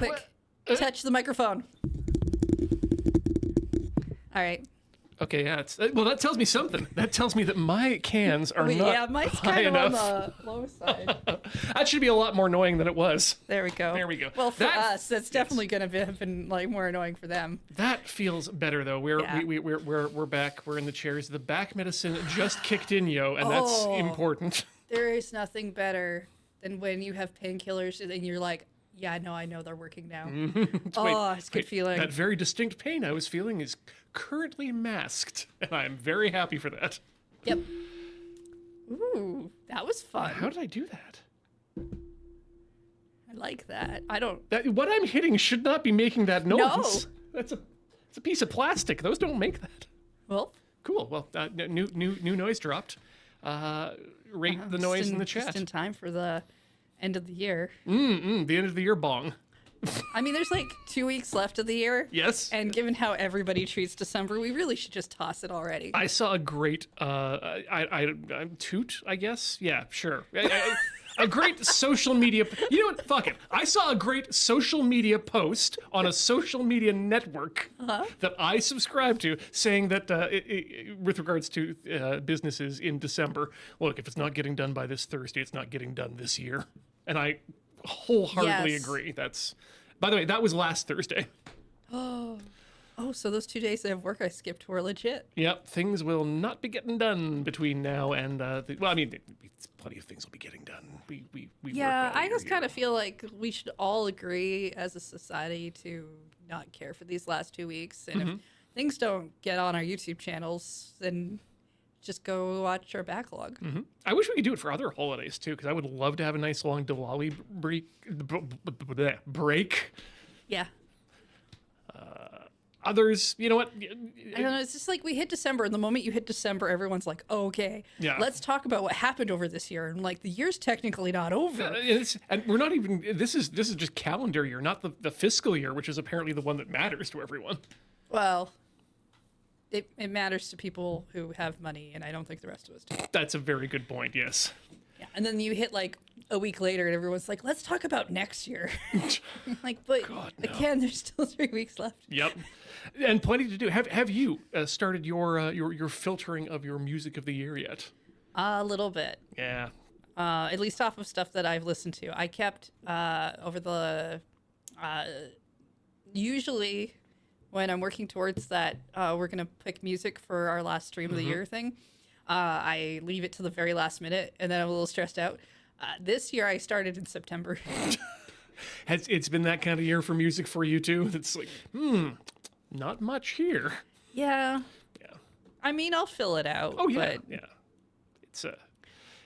Quick, touch the microphone. All right. Okay, yeah. Well, that tells me something. That tells me that my cans are not Yeah, mine's high kind of enough. on the low side. That should be a lot more annoying than it was. There we go. There we go. Well, for us, that's definitely going to have been like more annoying for them. That feels better though. We're back. We're in the chairs. The back medicine just kicked in, yo, and that's important. There is nothing better than when you have painkillers and you're like, yeah, no, I know they're working now. It's a good feeling. That very distinct pain I was feeling is currently masked, and I'm very happy for that. Yep. Ooh, that was fun. How did I do that? I like that. I don't. What I'm hitting should not be making that noise. No. It's a piece of plastic. Those don't make that. Well. Cool. Well, new noise dropped. Rate the noise in the chat. Just in time for the end of the year. The end of the year bong. I mean, there's like 2 weeks left of the year. Yes. And given how everybody treats December, we really should just toss it already. I saw a great, toot, I guess. Yeah, sure. A great social media. You know what? Fuck it. I saw a great social media post on a social media network that I subscribe to, saying that with regards to businesses in December, look, if it's not getting done by this Thursday, it's not getting done this year. And I wholeheartedly agree. That's, by the way, that was last Thursday. Oh, so those 2 days of work I skipped were legit. Yep, things will not be getting done between now and plenty of things will be getting done. We Yeah, I just kind of feel like we should all agree as a society to not care for these last 2 weeks, and if things don't get on our YouTube channels, then just go watch our backlog. I wish we could do it for other holidays too, because I would love to have a nice long Diwali break. Yeah. Others, you know what? I don't know. It's just like we hit December, and the moment you hit December, everyone's like, oh, okay, let's talk about what happened over this year. And like, the year's technically not over. And we're not even. This is just calendar year, not the fiscal year, which is apparently the one that matters to everyone. Well, it matters to people who have money, and I don't think the rest of us do. That's a very good point. Yes. Yeah, and then you hit like a week later, and everyone's like, let's talk about next year. Like, but God, no. again, there's still 3 weeks left. Yep. And plenty to do. Have you started your filtering of your music of the year yet? A little bit. Yeah. At least off of stuff that I've listened to. I kept over the usually when I'm working towards that, we're gonna pick music for our last stream of the year thing. I leave it to the very last minute, and then I'm a little stressed out. This year, I started in September. It's been that kind of year for music for you too? It's like, not much here. Yeah. Yeah. I mean, I'll fill it out. Oh yeah. But Yeah.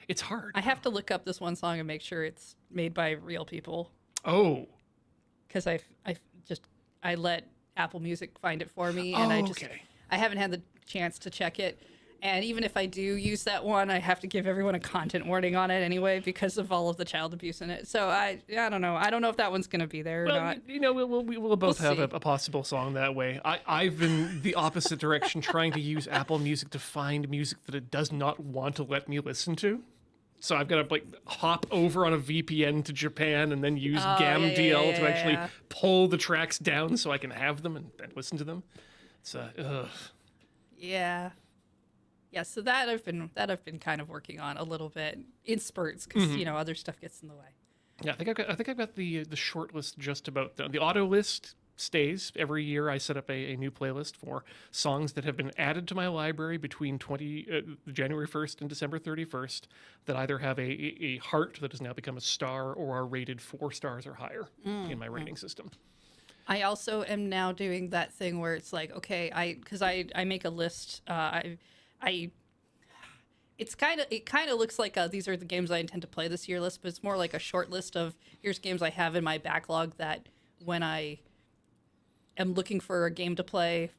It's hard. I have to look up this one song and make sure it's made by real people. Oh. Because I let Apple Music find it for me, and I haven't had the chance to check it. And even if I do use that one, I have to give everyone a content warning on it anyway because of all of the child abuse in it. So I don't know. I don't know if that one's going to be there or not. You know, we'll both have a possible song that way. I've been the opposite direction, trying to use Apple Music to find music that it does not want to let me listen to. So I've got to hop over on a VPN to Japan and then use GAMDL to actually pull the tracks down so I can have them and listen to them. It's Yeah. Yeah, so that I've been kind of working on a little bit in spurts because other stuff gets in the way. Yeah, I think I've got the short list just about done. The auto list stays every year. I set up a new playlist for songs that have been added to my library between January 1st and December 31st that either have a heart that has now become a star or are rated 4 stars or higher in my rating system. I also am now doing that thing where it's like, okay, because I make a list. It kind of looks like these are the games I intend to play this year list, but it's more like a short list of here's games I have in my backlog that when I am looking for a game to play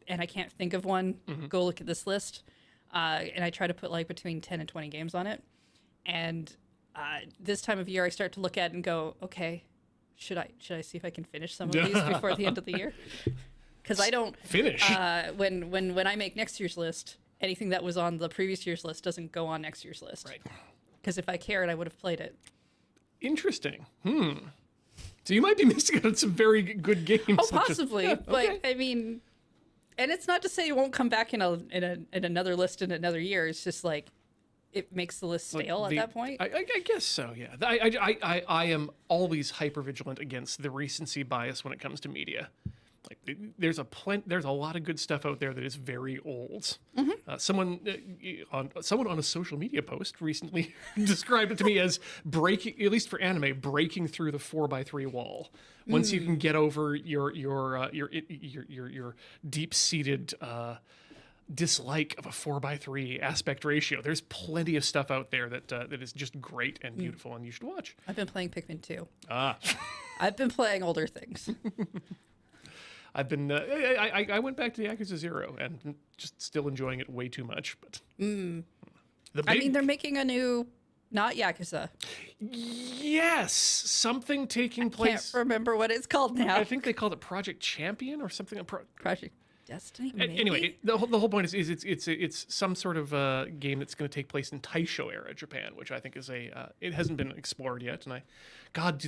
and I can't think of one, go look at this list. And I try to put between 10 and 20 games on it. And this time of year I start to look at it and go, okay, should I see if I can finish some of these before the end of the year? Because I don't finish when I make next year's list. Anything that was on the previous year's list doesn't go on next year's list. Right. Because if I cared, I would have played it. Interesting. So you might be missing out on some very good games. Oh, that just- possibly. yeah, But okay. I mean, and it's not to say it won't come back in another list in another year. It's just like it makes the list Like stale at that point. I guess so. Yeah. I am always hypervigilant against the recency bias when it comes to media. Like there's a lot of good stuff out there that is very old. Someone on a social media post recently described it to me as breaking, at least for anime, breaking through the 4x3 wall. Once you can get over your deep-seated dislike of a 4x3 aspect ratio, there's plenty of stuff out there that is just great and beautiful, and you should watch. I've been playing Pikmin 2. Ah. I've been playing older things. I've been. I went back to the Yakuza 0 and just still enjoying it way too much. But the big, I mean, they're making a new, not Yakuza. yes, something taking place. Can't remember what it's called now. I think they called it Project Champion or something. Project Destiny. Maybe? Anyway, the whole point is it's some sort of game that's going to take place in Taisho era Japan, which I think is it hasn't been explored yet. And God, do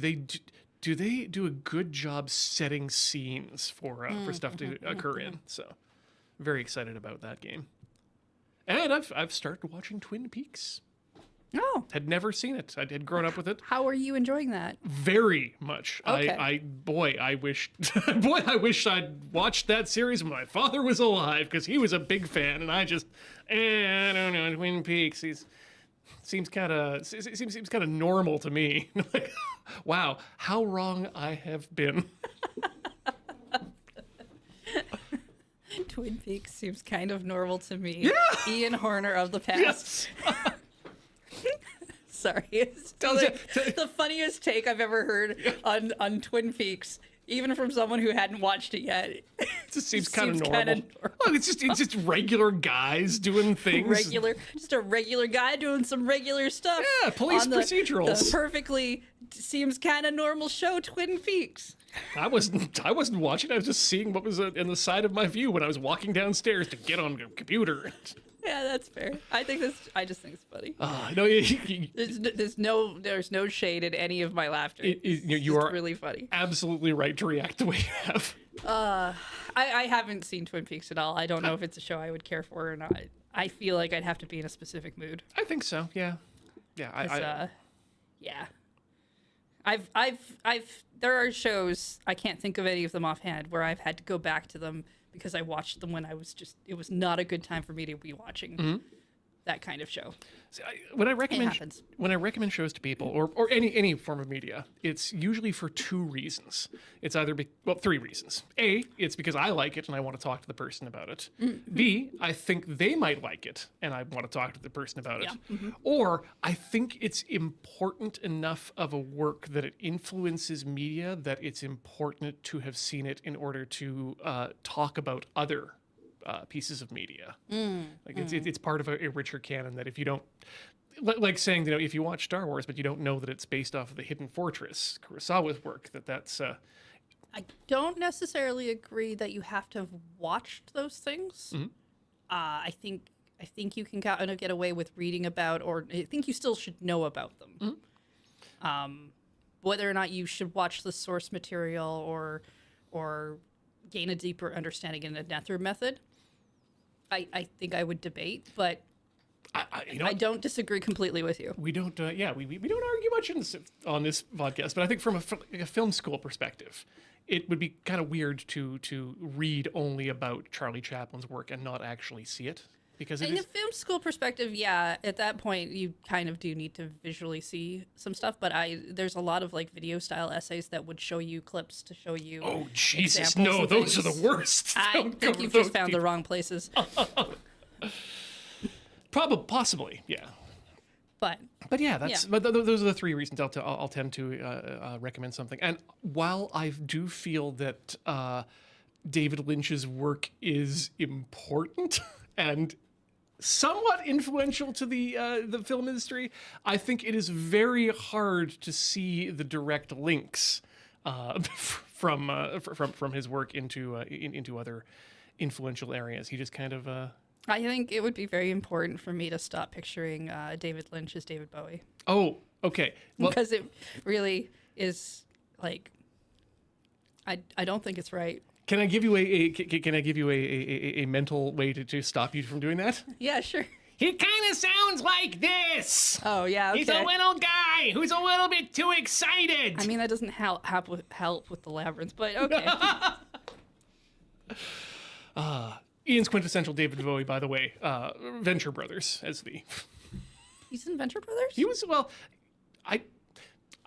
they do a good job setting scenes for stuff to occur in? So, very excited about that game. And I've started watching Twin Peaks. Oh, Had never seen it. I had grown up with it how are you enjoying that? very much. Okay. I wish I'd watched that series when my father was alive because he was a big fan, and I don't know, Twin Peaks. Seems kind of normal to me. Like, wow, how wrong I have been. Twin Peaks seems kind of normal to me. Yeah. Ian Horner of the past. Yes. Sorry, it's Tells like you- the funniest take I've ever heard on Twin Peaks, even from someone who hadn't watched it yet. It just seems kind of Seems normal. kinda normal. Look, it's just regular guys doing things. Just a regular guy doing some regular stuff. Yeah, police on the procedurals. perfectly seems kind of normal show, Twin Peaks. I wasn't watching. I was just seeing what was in the side of my view when I was walking downstairs to get on the computer. Yeah, that's fair. I just think it's funny. No, There's no shade in any of my laughter. you It's are really funny. absolutely right to react the way you have. I haven't seen Twin Peaks at all. I don't know if it's a show I would care for or not. I feel like I'd have to be in a specific mood. I think so. Yeah. 'Cause, yeah. There are shows, I can't think of any of them offhand, where I've had to go back to them because I watched them when it was not a good time for me to be watching that kind of show. See, when I happens. recommend shows to people or any form of media, it's usually for two reasons. It's either three reasons. A, it's because I like it and I want to talk to the person about it. B, I think they might like it and I want to talk to the person about it. Or I think it's important enough of a work that it influences media that it's important to have seen it in order to talk about other pieces of media. Like it's part of a richer canon that if you don't, like saying, if you watch Star Wars but you don't know that it's based off of the Hidden Fortress, Kurosawa's work, that's I don't necessarily agree that you have to have watched those things. I think you can kind of get away with reading about, or I think you still should know about them. Whether or not you should watch the source material or gain a deeper understanding in another method, I think I would debate, but I don't disagree completely with you. we don't we don't argue much on this podcast, but I think from a film school perspective, it would be kind of weird to read only about Charlie Chaplin's work and not actually see it. Because In a film school perspective, yeah, at that point you kind of do need to visually see some stuff. But there's a lot of like video style essays that would show you clips to show you. Oh Jesus! examples No, of those are things. the worst. I Don't think cover you've those just found the people. wrong places. Possibly, yeah. But But yeah, those are the three reasons I'll tend to recommend something. And while I do feel that David Lynch's work is important and somewhat influential to the film industry, I think it is very hard to see the direct links from his work into other influential areas. He just kind of. I think it would be very important for me to stop picturing David Lynch as David Bowie. Oh, okay. Well, Because it really is like I don't think it's right. Can I give you a mental way to stop you from doing that? Yeah, sure. He kind of sounds like this. Oh, yeah, okay. He's a little guy who's a little bit too excited. I mean, that doesn't help with the labyrinth, but okay. Ian's quintessential David Bowie, by the way. Venture Brothers as the... He's in Venture Brothers? He was, well, I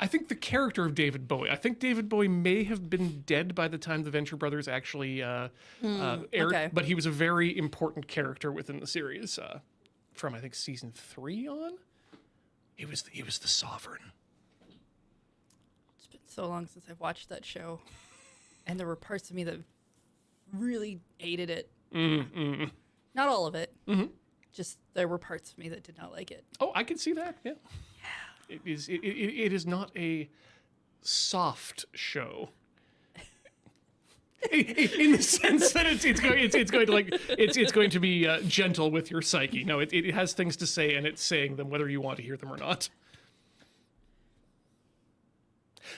think the character of David Bowie. I think David Bowie may have been dead by the time the Venture Brothers actually aired, okay. but he was a very important character within the series from I think season 3 on. He was the Sovereign. It's been so long since I've watched that show, and there were parts of me that really hated it. Not all of it. Just there were parts of me that did not like it. Oh, I can see that. Yeah. It is not a soft show. In the sense that it's going to be gentle with your psyche. No, it has things to say, and it's saying them whether you want to hear them or not.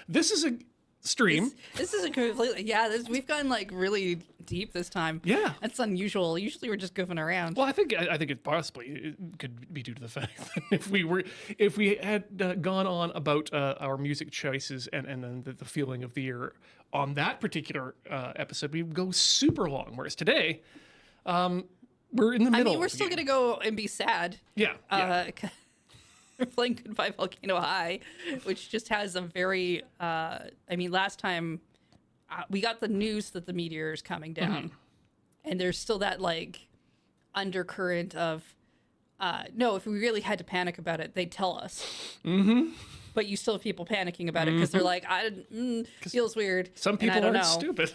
This is a stream. This is a completely we've gone like really deep this time. Yeah, that's unusual. Usually we're just goofing around. Well, I think it possibly could be due to the fact that if we had gone on about our music choices and then the feeling of the year on that particular episode, we would go super long. Whereas today, we're in the middle. I mean, we're still gonna go and be sad. Yeah. We're playing Goodbye Volcano High, which just has a very, I mean, last time we got the news that the meteor is coming down, and there's still that like undercurrent of, no, if we really had to panic about it, they'd tell us. But you still have people panicking about it because they're like, feels weird. Some people aren't stupid.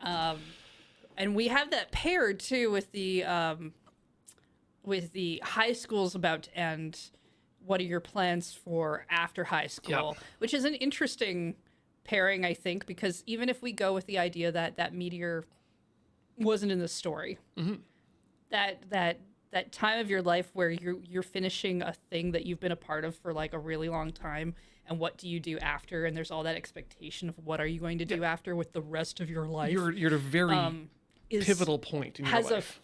And we have that paired too with the high school's about to end. What are your plans for after high school? Which is an interesting pairing, I think, because even if we go with the idea that that meteor wasn't in the story, that time of your life where you're finishing a thing that you've been a part of for like a really long time, and what do you do after? And there's all that expectation of what are you going to do after with the rest of your life. You're at a very pivotal point in your life.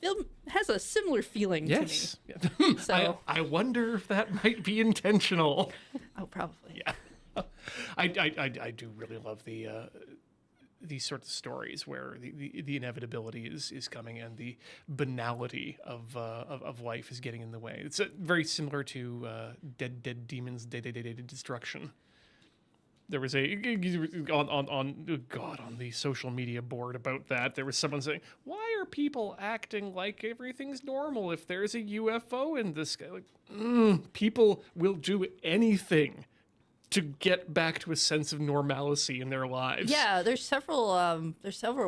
Has a similar feeling to me. Yeah. So I wonder if that might be intentional. Oh, probably. Yeah. I do really love these sorts of stories where the inevitability is coming and the banality of life is getting in the way. It's very similar to Dead Demons, Dead Destruction. There was on the social media board about that. There was someone saying, "Why are people acting like everything's normal if there's a UFO in the sky?" Like, people will do anything to get back to a sense of normalcy in their lives. Yeah, there's several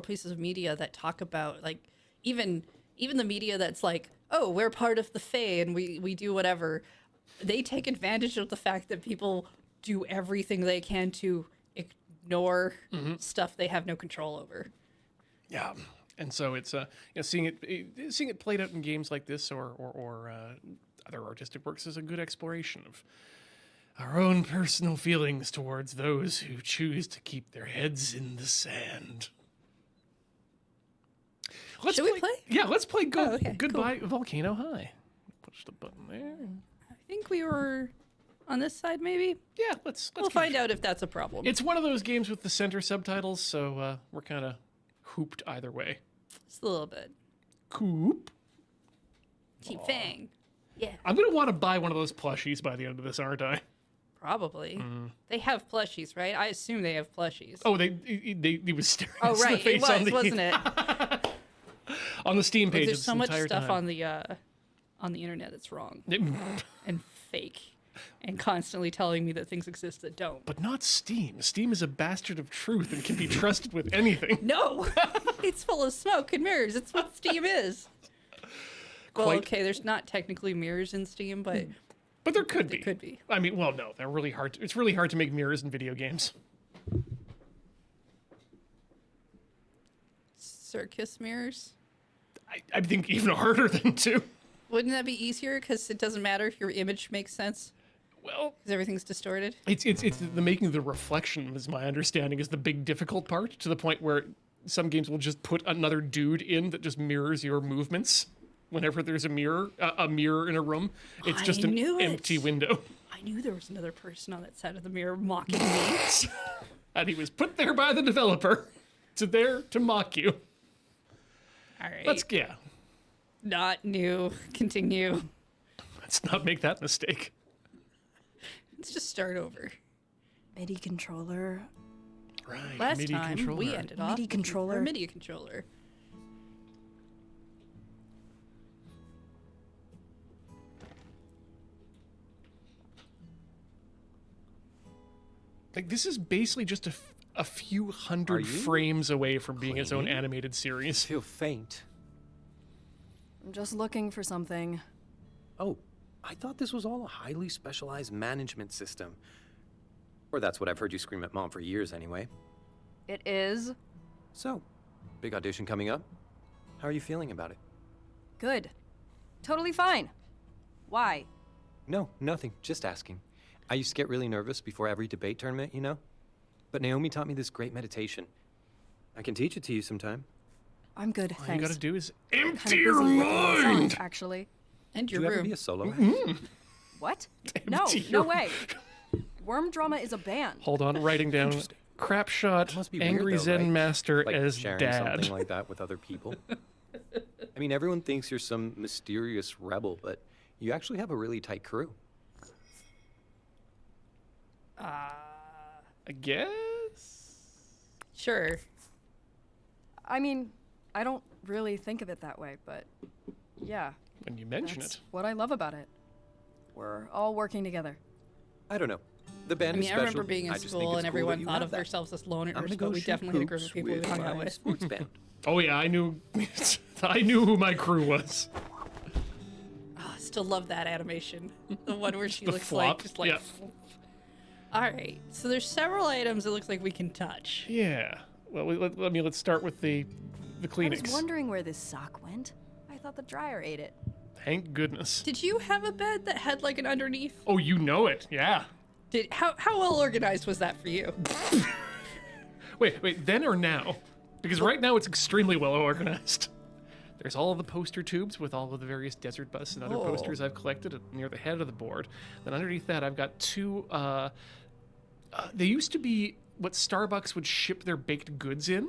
pieces of media that talk about like even the media that's like, oh, we're part of the Fae and we do whatever. They take advantage of the fact that people do everything they can to ignore stuff they have no control over. Yeah, and so it's seeing it played out in games like this or other artistic works is a good exploration of our own personal feelings towards those who choose to keep their heads in the sand. Should we play? Yeah, let's play Goodbye Volcano High. Push the button there. I think we were on this side, maybe. Yeah, let's we'll find out if that's a problem. It's one of those games with the center subtitles, so we're kind of hooped either way. Just a little bit. Coop. Keep Fang. Yeah. I'm gonna want to buy one of those plushies by the end of this, aren't I? Probably. They have plushies, right? I assume they have plushies. Oh, he was staring us in the face it was, wasn't it? On the Steam page. There's so much stuff time. on the internet that's wrong and fake, and constantly telling me that things exist that don't. But not Steam. Steam is a bastard of truth and can be trusted with anything. No, it's full of smoke and mirrors. It's what Steam is. Well, okay, there's not technically mirrors in Steam, but there could be. Could be. I mean, well, no, they're really hard. It's really hard to make mirrors in video games. Circus mirrors. I think even harder than two. Wouldn't that be easier because it doesn't matter if your image makes sense? Well, Because everything's distorted. it's the making the reflection, is my understanding, is the big difficult part, to the point where some games will just put another dude in that just mirrors your movements. Whenever there's a mirror in a room, it's just I an knew it. empty window. I knew there was another person on that side of the mirror mocking me. And he was put there by the developer to mock you. All right. Yeah. Not new. Continue. Let's not make that mistake. Let's just start over. MIDI controller. Right. Last MIDI time controller. we ended off MIDI with controller. our MIDI controller. Like, this is basically just a few hundred you frames away from being its own cleaning? animated series. Feel faint. I'm just looking for something. Oh, I thought this was all a highly specialized management system. Or that's what I've heard you scream at Mom for years anyway. It is So, big audition coming up. How are you feeling about it? good. Totally fine. Why? No, nothing. Just asking. I used to get really nervous before every debate tournament, you know? But Naomi taught me this great meditation. I can teach it to you sometime. I'm good, All you thanks. gotta do is Kinda empty busy your working on songs, mind. actually. And Do your you ever room. be a solo act? What? No, Empty no your- way. Worm Drama is a band. Hold on, writing down Interesting. crap shot, Must be angry weird, though, Zen right? master Like as sharing dad. something like that with other people. I mean, everyone thinks you're some mysterious rebel, but you actually have a really tight crew. I guess. Sure. I mean, I don't really think of it that way, but yeah, When you mention that's it. what I love about it. We're all working together. I don't know. The band I mean, is I special. remember being in I just think school it's and cool that everyone you thought have of that. themselves as I'm loners, gonna but go we shoot definitely had a group hoops of people we with hung out my with. sports band. Oh yeah, I knew I knew who my crew was. Oh, I still love that animation. The one where she The looks flop, like just like. yeah. All right. So there's several items it looks like we can touch. Yeah. Well, let's start with the I Kleenex. was wondering where this sock went. I thought the dryer ate it. Thank goodness. Did you have a bed that had like an underneath? Oh, you know it. Yeah. How well organized was that for you? Wait, then or now? Because right now it's extremely well organized. There's all of the poster tubes with all of the various desert bus and other Oh. posters I've collected near the head of the board. Then underneath that, I've got two. They used to be what Starbucks would ship their baked goods in.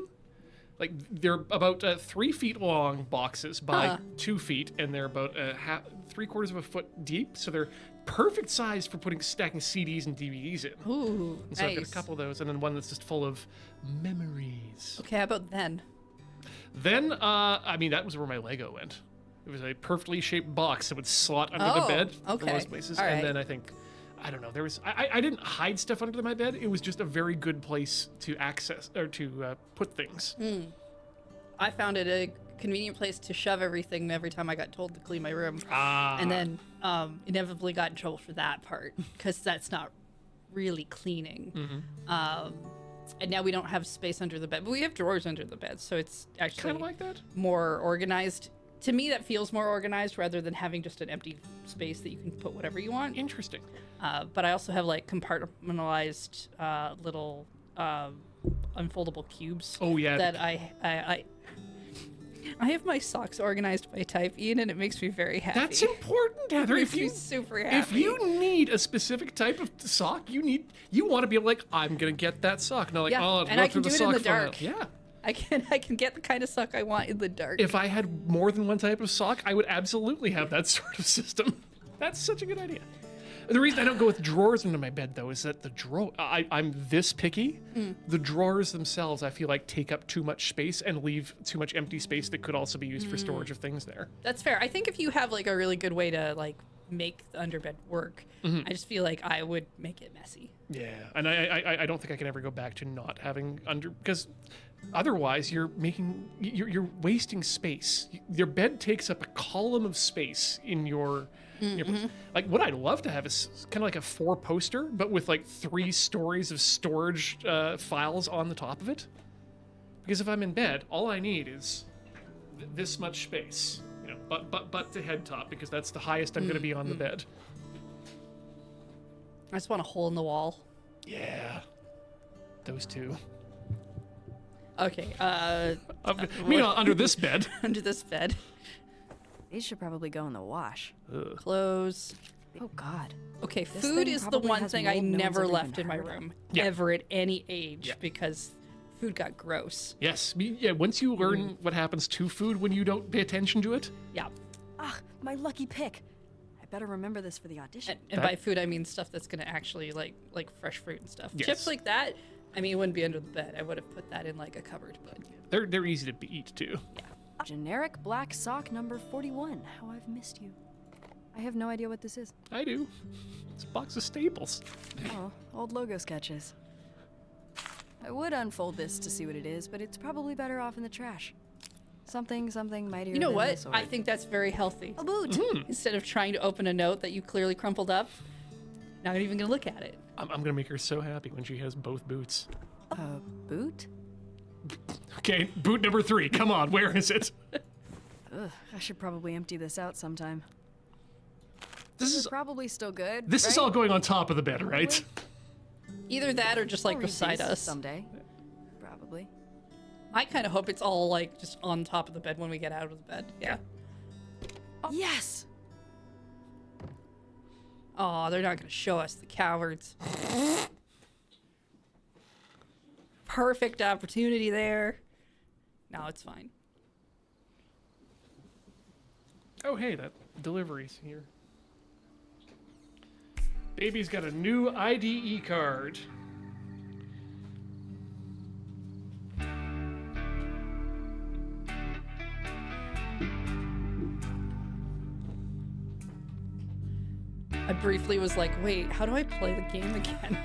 Like they're about 3 feet long boxes by Huh. 2 feet, and they're about 3/4 of a foot deep. So they're perfect size for stacking CDs and DVDs in. Ooh, And so I've got nice. a couple of those, and then one that's just full of memories. Okay, how about then? Then, I mean, that was where my Lego went. It was a perfectly shaped box that would slot under the Oh, bed for okay. most places. All And right. then I think, I don't know, there was, I didn't hide stuff under my bed. It was just a very good place to access, or to put things. I found it a convenient place to shove everything every time I got told to clean my room. Ah. And then inevitably got in trouble for that part because that's not really cleaning. And now we don't have space under the bed, but we have drawers under the bed, so it's actually Kind of like that. more organized. To me, that feels more organized rather than having just an empty space that you can put whatever you want. Interesting. But I also have like compartmentalized little unfoldable cubes. Oh, yeah. That I have my socks organized by type, Ian, and it makes me very happy. That's important, Heather. It If makes me you, super happy. if you need a specific type of sock, you want to be like, I'm gonna get that sock. Not like, Yeah, oh, and go I through can the do it in sock the file. dark. Yeah. I can get the kind of sock I want in the dark. If I had more than one type of sock, I would absolutely have that sort of system. That's such a good idea. The reason I don't go with drawers into my bed, though, is that I'm this picky. The drawers themselves, I feel like, take up too much space and leave too much empty space that could also be used for storage of things there. That's fair. I think if you have like a really good way to like make the underbed work, I just feel like I would make it messy. Yeah, and I don't think I can ever go back to not having because otherwise you're wasting space. Your bed takes up a column of space in your place. Like what I'd love to have is kind of like a 4-poster, but with like 3 stories of storage files on the top of it. Because if I'm in bed, all I need is this much space, butt to head top, because that's the highest I'm going to be on the bed. I just want a hole in the wall. Yeah. Those two. Okay, Meanwhile, under this bed. under this bed. These should probably go in the wash. Clothes. Oh God. Okay, This food thing is the probably one has thing I mold no one's never ever left even in my heard of. room, Yeah. ever at any age, Yeah. because food got gross. Yes. Yeah, once you learn what happens to food when you don't pay attention to it. Yeah. Ah, my lucky pick. I better remember this for the audition. And by food, I mean stuff that's going to actually, like fresh fruit and stuff. Yes. Chips like that, I mean, it wouldn't be under the bed. I would have put that in, like, a cupboard, but They're easy to eat too. Generic black sock number 41. How I've missed you. I have no idea what this is. I do. It's a box of staples. Oh, old logo sketches. I would unfold this to see what it is, but it's probably better off in the trash. Something mightier you know than what? the sword. I think that's very healthy. A boot! Instead of trying to open a note that you clearly crumpled up, not even going to look at it. I'm gonna make her so happy when she has both boots. A boot? Okay, boot number 3. Come on, where is it? Ugh, I should probably empty this out sometime. This is Probably still good. this is right? all going on top of the bed, right? Either that or just, like, I'll read beside these us. someday. Probably. I kind of hope it's all, like, just on top of the bed when we get out of the bed. Yeah. Yes! Oh, they're not going to show us, the cowards. Perfect opportunity there. No, it's fine. Oh, hey, that delivery's here. Baby's got a new IDE card. I briefly was like, wait, how do I play the game again?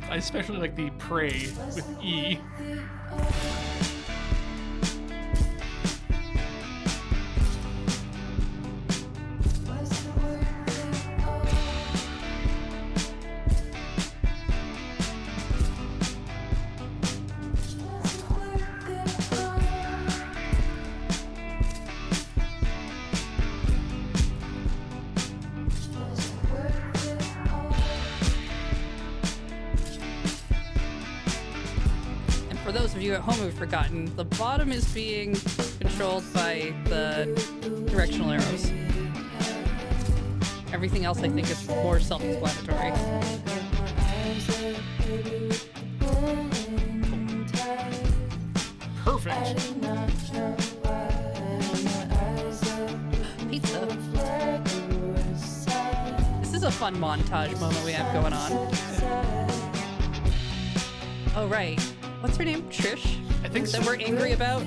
I especially like the pray with E. And for those of you at home who've forgotten, the bottom is being controlled by the directional arrows. Everything else, I think, is more self-explanatory. Perfect. Pizza. This is a fun montage moment we have going on. Oh, right. What's her name? Trish? I think so. That we're angry about?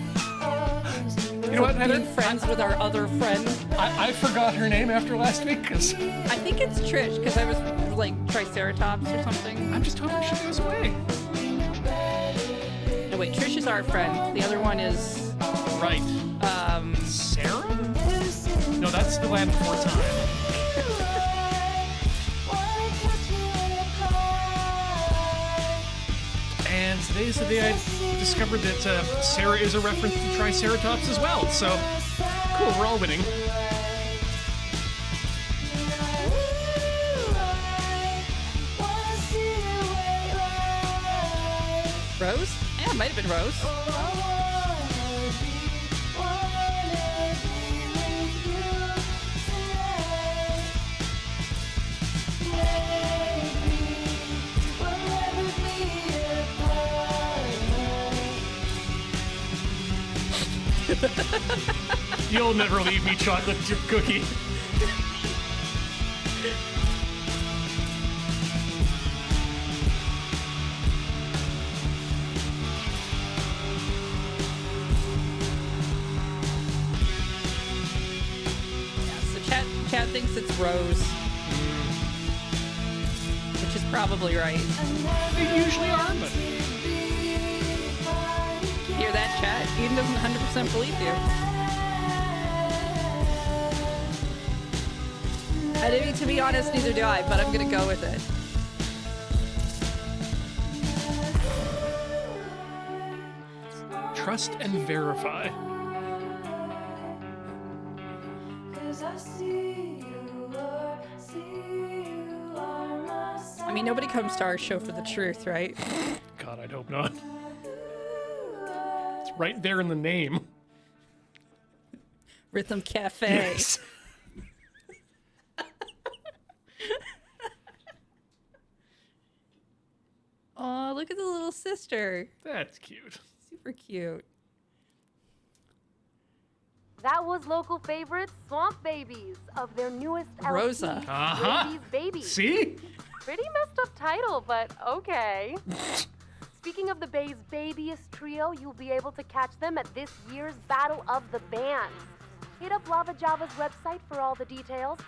You know what, Heather? Being friends with our other friend. I forgot her name after last week because I think it's Trish, because I was like Triceratops or something. I'm just hoping she goes away. No, wait, Trish is our friend. The other one is, Right. Sarah? No, that's the Land Before Time. And today's the day I discovered that Sarah is a reference to Triceratops as well. So, cool, we're all winning. Rose? Yeah, it might have been Rose. You'll never leave me, chocolate chip cookie. Yeah, so Chad thinks it's Rose. Which is probably right. They usually are, but Hear that, Chad? Eden doesn't 100% believe you. I mean, to be honest, neither do I, but I'm gonna go with it. Trust and verify. I mean, nobody comes to our show for the truth, right? God, I'd hope not. It's right there in the name. Rhythm Cafe. Yes. Oh, look at the little sister. That's cute. Super cute. That was local favorite Swamp Babies of their newest Rosa. Uh-huh. Baby. See? Pretty messed up title, but okay. Speaking of the Bay's babyest trio, you'll be able to catch them at this year's Battle of the Bands. Hit up Lava Java's website for all the details.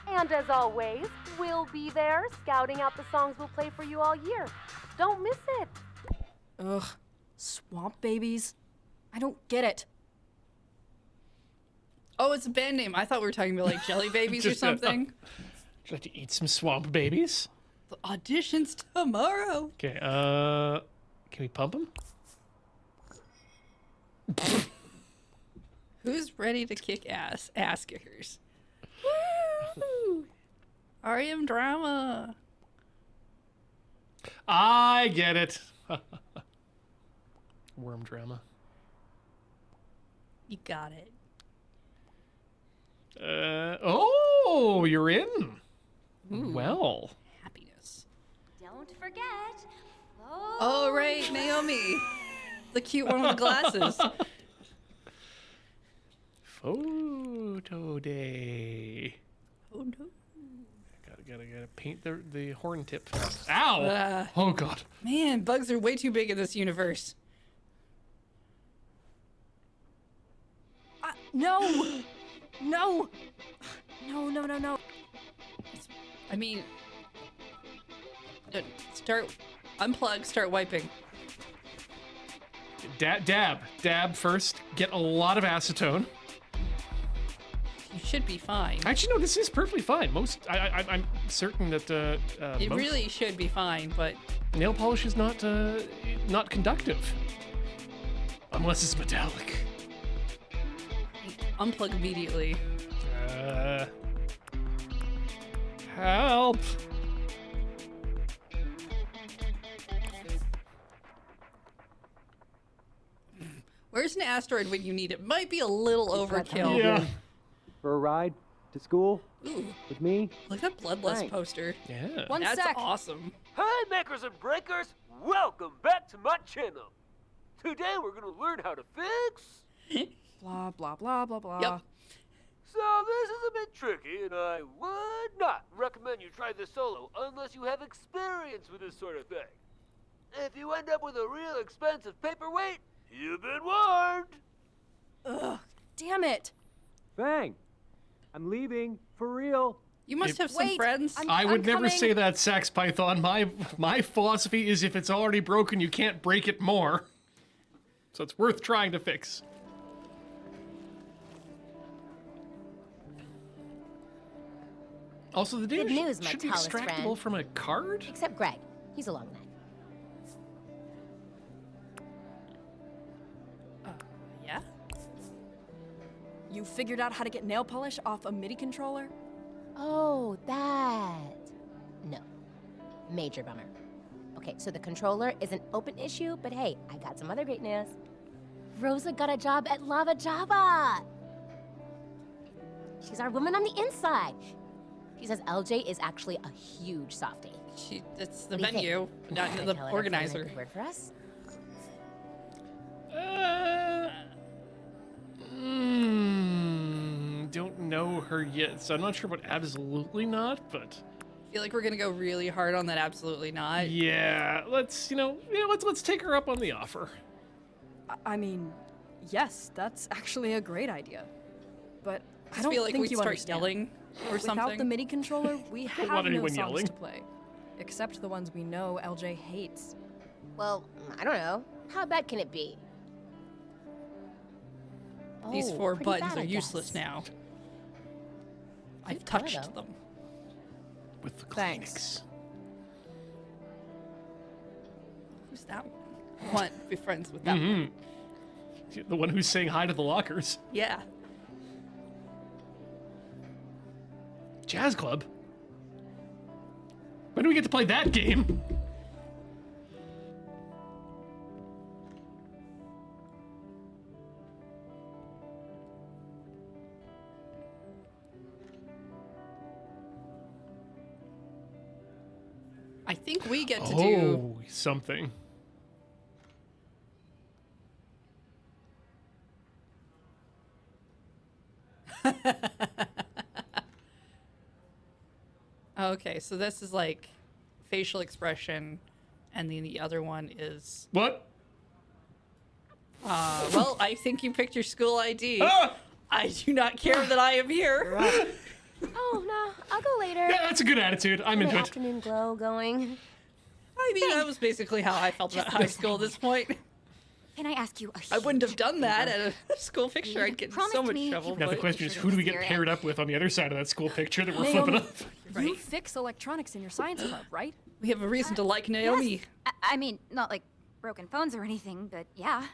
And as always, we'll be there scouting out the songs we'll play for you all year. Don't miss it. Ugh. Swamp babies? I don't get it. Oh, it's a band name. I thought we were talking about like Jelly Babies or Just, something. Would you like to eat some swamp babies? The audition's tomorrow. Okay, can we pump them? Who's ready to kick ass? Ass kickers. Woo! REM drama. I get it. Worm drama. You got it. Oh, you're in. Ooh. Well. Happiness. Don't forget. Oh, right, Naomi. The cute one with the glasses. Photo day. Oh, no. Gotta paint the horn tip. Ow! Oh god. Man, bugs are way too big in this universe. No! No! No, no, no, no. I mean, unplug, start wiping. Dab first. Get a lot of acetone. You should be fine. Actually, no, this is perfectly fine. I'm certain that It most really should be fine, but nail polish is not conductive, unless it's metallic. unplug immediately. Help! Where's an asteroid when you need it? Might be a little overkill. Yeah. For a ride to school Ooh, with me? look at that Bloodlust Thanks. poster. Yeah. One That's sec. awesome. Hi, makers and breakers! Welcome back to my channel. Today we're gonna learn how to fix. Blah, blah, blah, blah, blah. Yep. So this is a bit tricky, and I would not recommend you try this solo unless you have experience with this sort of thing. If you end up with a real expensive paperweight, you've been warned. Ugh, damn it. Fang, I'm leaving for real. You must have some Wait, friends. I would I'm never coming. say that, Sax Python. My philosophy is if it's already broken, you can't break it more. So it's worth trying to fix. Also, the data Good news, my should be tallest extractable friend. from a card? Except Greg. He's a long knife. Yeah? You figured out how to get nail polish off a MIDI controller? Oh, that. No. Major bummer. Okay, so the controller is an open issue, but hey, I got some other great news. Rosa got a job at Lava Java. She's our woman on the inside. She says LJ is actually a huge softie. It's the What do you think? venue, not Can I the tell her to find a organizer. good word for us? Don't know her yet, so I'm not sure what absolutely not, but I feel like we're gonna go really hard on that. Absolutely not. yeah, let's let's take her up on the offer. I mean, yes, that's actually a great idea. But I I don't feel like think we you start understand. yelling or Without something. the MIDI controller, we have want no anyone songs yelling. to play. Except the ones we know LJ hates. Well, I don't know. How bad can it be? These Oh, four pretty buttons bad, are I useless guess. now. I've Good color, touched though. them. With the Thanks. Kleenex. Who's that one? I want to be friends with that one. The one who's saying hi to the lockers. Yeah. Jazz Club? When do we get to play that game? I think we get to do... Oh, something. Okay, so this is like facial expression, and then the other one is... What? Well, I think you picked your school ID. Ah! I do not care that I am here. Oh, no, I'll go later. Yeah, that's a good attitude. I'm The into it. afternoon glow going. I mean, that was basically how I felt about high school at this point. Can I ask you a I wouldn't have huge done that favor? at a school picture. I'd get in Promise so much me trouble. you Now the But question is, who do we get paired up with on the other side of that school picture that we're flipping up? You fix electronics in your science club, right? we have a reason to like Naomi. Yes. I mean, not like broken phones or anything, but yeah.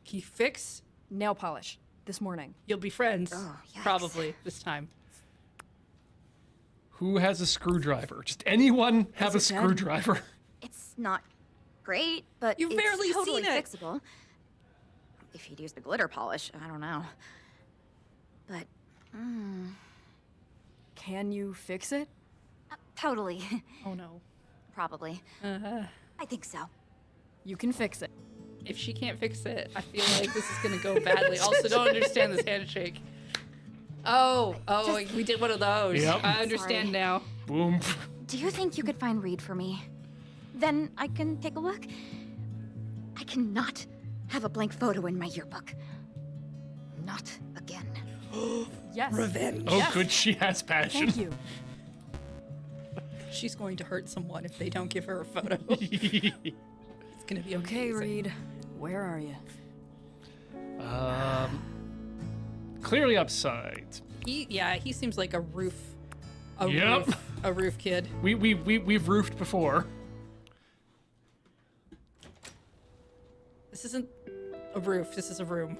Can you fix? Nail polish. This morning. You'll be friends. Oh, yikes. Probably this time. Who has a screwdriver? Just anyone have a Is it dead? screwdriver. It's not great, but You've it's barely totally seen it. fixable. If you'd use the glitter polish, I don't know. But, Can you fix it? totally. Oh no. Probably. I think so. You can fix it. If she can't fix it, I feel like this is gonna go badly. Also, don't understand this handshake. Oh, we did one of those. Yep. I understand Sorry. now. Boom. Do you think you could find Reed for me? Then I can take a look. I cannot have a blank photo in my yearbook. Not again. Yes. Revenge. Oh, Yes. good, she has passion. Thank you. She's going to hurt someone if they don't give her a photo. It's gonna be Okay, amazing. Reed. Where are you? Clearly upside. He seems like a roof Yep. a roof kid. We've roofed before. This isn't a roof. This is a room.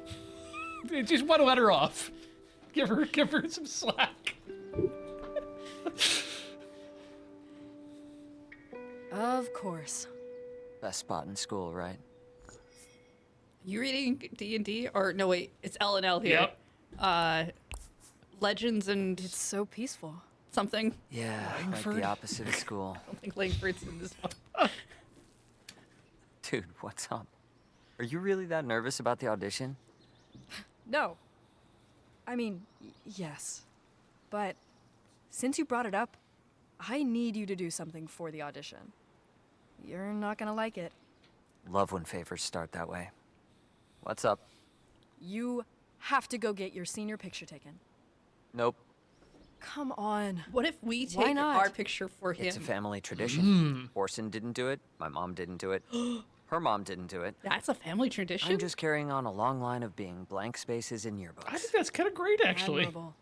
Just want to let her off. Give her some slack. Of course. Best spot in school, right? You reading D&D or no? Wait, it's L&L here. Yep. Legends and It's so peaceful. something. Yeah, like Langford? the opposite of school. I don't think Langford's in this one. Dude, what's up? Are you really that nervous about the audition? No. I mean, yes. But since you brought it up, I need you to do something for the audition. You're not gonna like it. Love when favors start that way. What's up? You have to go get your senior picture taken. Nope. Come on. What if we Why take not? our picture for him? It's a family tradition. Orson didn't do it. My mom didn't do it. Her mom didn't do it. That's a family tradition. I'm just carrying on a long line of being blank spaces in yearbooks. I think that's kind of great, actually. Admirable.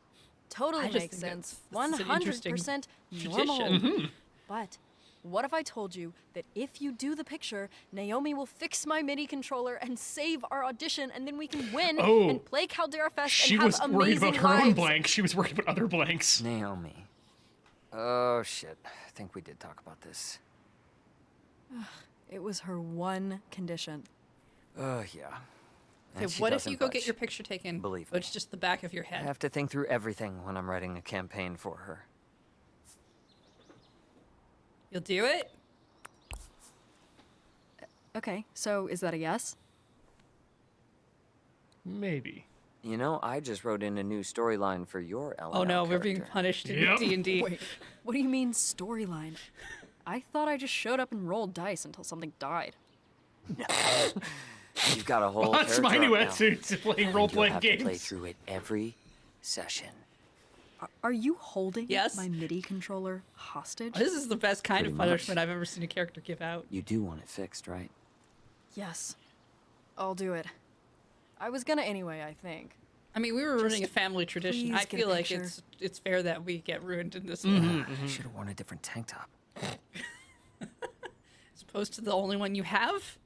Totally I just makes think sense. this is an interesting 100% tradition. normal. But what if I told you that if you do the picture, Naomi will fix my MIDI controller and save our audition, and then we can win Oh. and play Caldera Fest She and have was worried amazing about her own lives. blank. She was worried about other blanks. Naomi. Oh, shit. I think we did talk about this. It was her one condition. Yeah. And Okay, she what if doesn't you go get budge. your picture taken? Believe but it's just the back of your I head. have to think through everything when I'm writing a campaign for her. You'll do it? Okay, so is that a yes? Maybe. You know, I just wrote in a new storyline for your LML Oh no, we're being character. punished in Yep. D&D. Wait, what do you mean storyline? I thought I just showed up and rolled dice until something died. You've got a whole That's my character new arc now. attitude to playing And role-playing you'll have to play games. through it every session. Are you holding Yes. my MIDI controller hostage? This is the best kind Pretty of much. punishment I've ever seen a character give out. You do want it fixed, right? Yes. I'll do it. I was gonna anyway, I think. I mean, we were ruining a family tradition. please I get a feel like picture. it's fair that we get ruined in this Mm-hmm. one. I should have worn a different tank top. As opposed to the only one you have.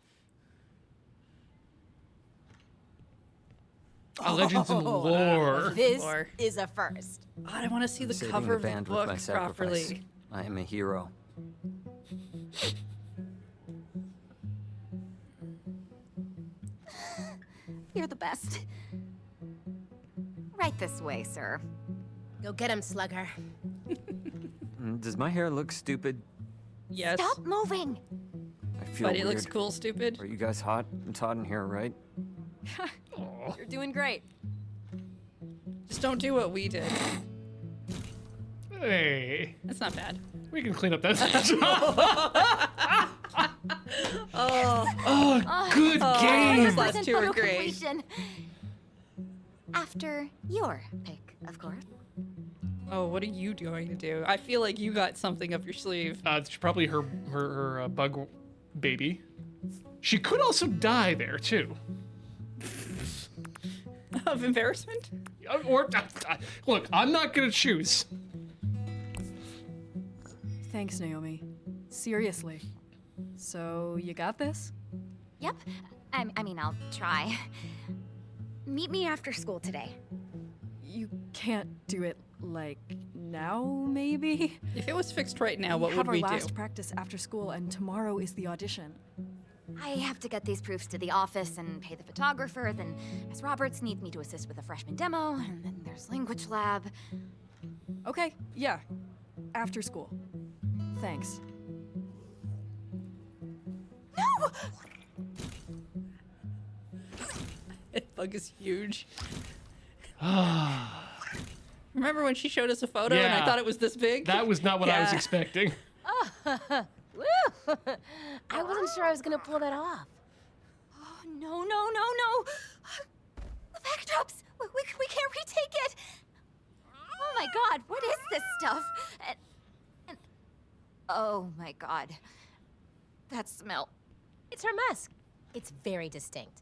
Legends and lore. This Lore. is a first. God, I want to see the Saving cover the of the band with book my sacrifice. properly. I am a hero. You're the best. Right this way, sir. Go get him, Slugger. Does my hair look stupid? Yes, Stop moving! I feel but weird. it looks cool, stupid. Are you guys hot? It's hot in here, right? You're doing great. Just don't do what we did. Hey, That's not bad. we can clean up that. Oh, Good game. These last 100% two are photo great. completion. After your pick, of course. Oh, what are you going to do? I feel like you got something up your sleeve. It's probably her bug baby. She could also die there too. Of embarrassment? Or look, I'm not gonna choose. Thanks, Naomi. Seriously. So, you got this? Yep. I mean, I'll try. Meet me after school today. You can't do it, like, now, maybe? If it was fixed right now, what have would we our do? last practice after school, and tomorrow is the audition. I have to get these proofs to the office and pay the photographer, then Miss Roberts needs me to assist with a freshman demo, and then there's language lab. Okay, yeah. After school. Thanks. No! That bug is huge. Remember when she showed us a photo and I Yeah. thought it was this big? That was not what I was Yeah. expecting. Woo! I wasn't sure I was gonna pull that off. Oh, no, no, no, no! The backdrops! We can't retake it! Oh my god, what is this stuff? And oh my god. That smell. It's her musk. It's very distinct.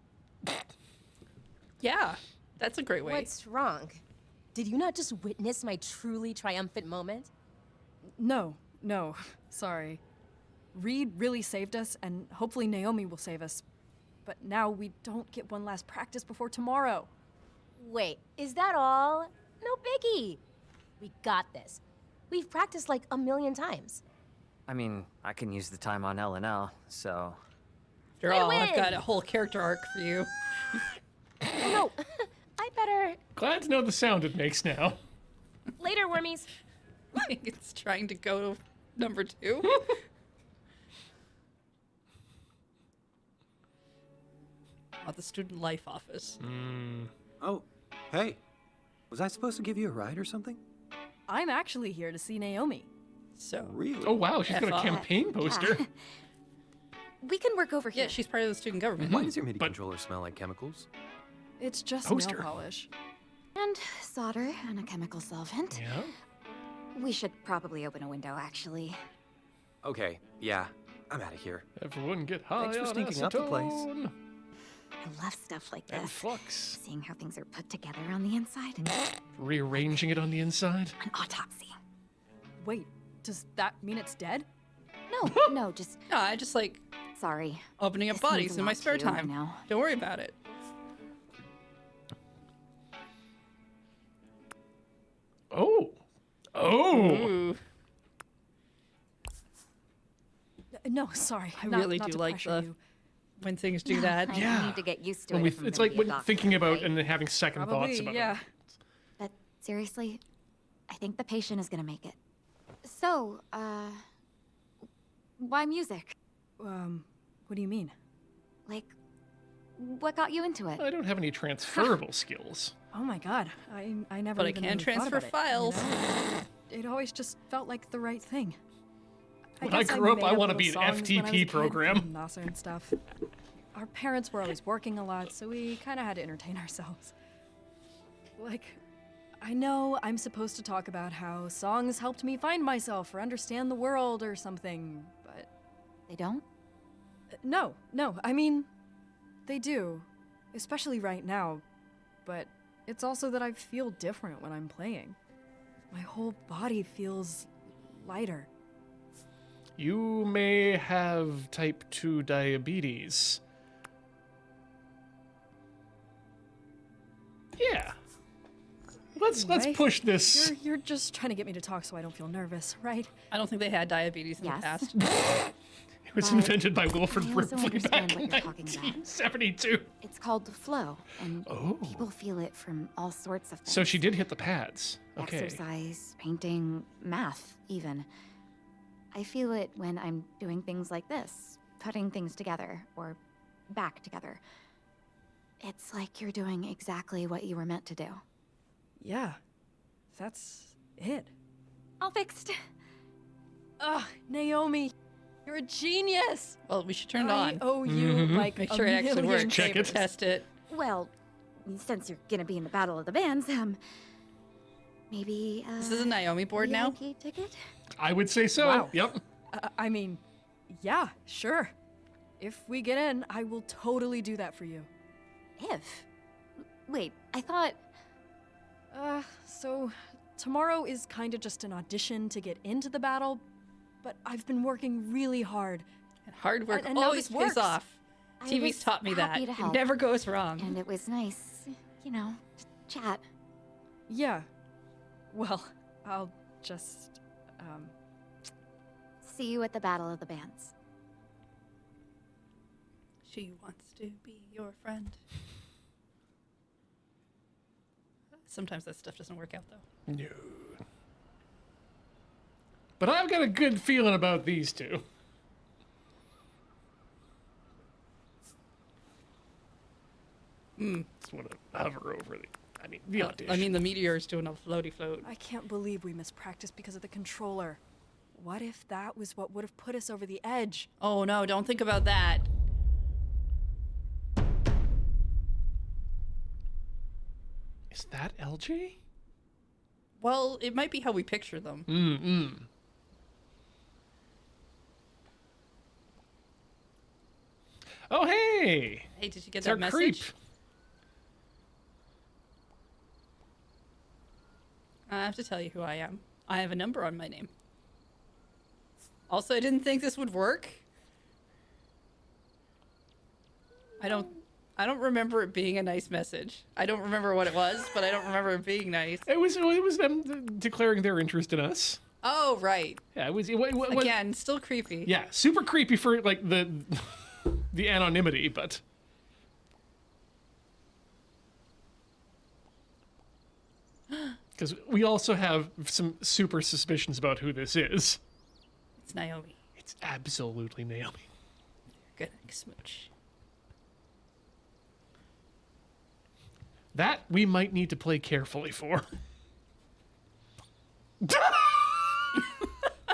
Yeah, that's a great way. What's wrong? Did you not just witness my truly triumphant moment? No, sorry. Reed really saved us, and hopefully Naomi will save us. But now we don't get one last practice before tomorrow. Wait, is that all? No biggie. We got this. We've practiced like a million times. I mean, I can use the time on L&L, so... After I all, I've got win! a whole character arc for you. Oh no, I better... Glad to know the sound it makes now. Later, wormies. It's trying to go number 2. Oh, the student life office. Oh, hey. Was I supposed to give you a ride or something? I'm actually here to see Naomi. So, Really? Oh wow, she's got a F-off. campaign poster. We can work over here. yeah, she's part of the student government. Why does your MIDI But- controller smell like chemicals? It's just Poster. nail polish. And solder and a chemical solvent. Yeah. We should probably open a window, actually. Okay, yeah. I'm out of here. Everyone get high Thanks for on stinking up the place. acetone I love stuff like and this. flux. Seeing how things are put together on the inside. Rearranging it on the inside. An autopsy. Wait, does that mean it's dead? No, no, just No, I just like sorry. opening up This means bodies a in my lot to spare you, I time. know. Don't worry about it. Oh. Oh. Ooh, No, sorry. I not, really not do to like pressure the you. when things do that. I Yeah. need to get used to When it. we, if I'm it's gonna like be a when doctor thinking about someday. and then having second thoughts Probably, about yeah. it. But seriously, I think the patient is gonna make it. So, why music? What do you mean? Like, what got you into it? I don't have any transferable skills. Oh my god, I never But I even can really thought transfer about it, files. you know? It always just felt like the right thing. When I guess grew up, made I wanna little be an songs when I was a FTP kid, program. Nasser and stuff. Our parents were always working a lot, so we kind of had to entertain ourselves. Like, I know I'm supposed to talk about how songs helped me find myself or understand the world or something, but They don't? no, I mean, they do, especially right now, but it's also that I feel different when I'm playing. My whole body feels lighter. You may have type 2 diabetes. Let's Anyway, push this. You're just trying to get me to talk so I don't feel nervous, right? I don't think they had diabetes in the Yes. past. It was But invented by Wilfred I also Brimley back understand in what you're talking about. 1972. It's called flow, and Oh. people feel it from all sorts of things. So she did hit the pads. Okay. Exercise, painting, math, even. I feel it when I'm doing things like this, putting things together, or back together. It's like you're doing exactly what you were meant to do. Yeah, that's it. All fixed. Ugh, Naomi, you're a genius. Well, we should turn it I on. owe you like Make a sure it actually million works. Check it. favors. Test it. Well, since you're gonna be in the Battle of the Bands, maybe, This is a Naomi board now. VIP ticket? I would say so. Wow. Yep. I mean, yeah, sure. If we get in, I will totally do that for you. If? Wait, I thought... So tomorrow is kind of just an audition to get into the battle, but I've been working really hard. And hard work And now always this pays works. off. I TV's was taught me that. happy to It help. never goes wrong. And it was nice, you know, to chat. Yeah. Well, I'll just, See you at the Battle of the Bands. She wants to be your friend. Sometimes that stuff doesn't work out, though. No. But I've got a good feeling about these two. Just want to hover over the audition. I mean, the meteor's doing a floaty float. I can't believe we missed practice because of the controller. What if that was what would have put us over the edge? Oh no, don't think about that. Is that LJ? Well, it might be how we picture them. Oh, hey! Hey, did you get It's that our message? creep. I have to tell you who I am. I have a number on my name. Also, I didn't think this would work. I don't remember it being a nice message. I don't remember what it was, but I don't remember it being nice. It was them declaring their interest in us. Oh, right. Yeah, it was. Again, still creepy. Yeah, super creepy for like the anonymity, but because we also have some super suspicions about who this is. It's Naomi. It's absolutely Naomi. Good smooch. That we might need to play carefully for.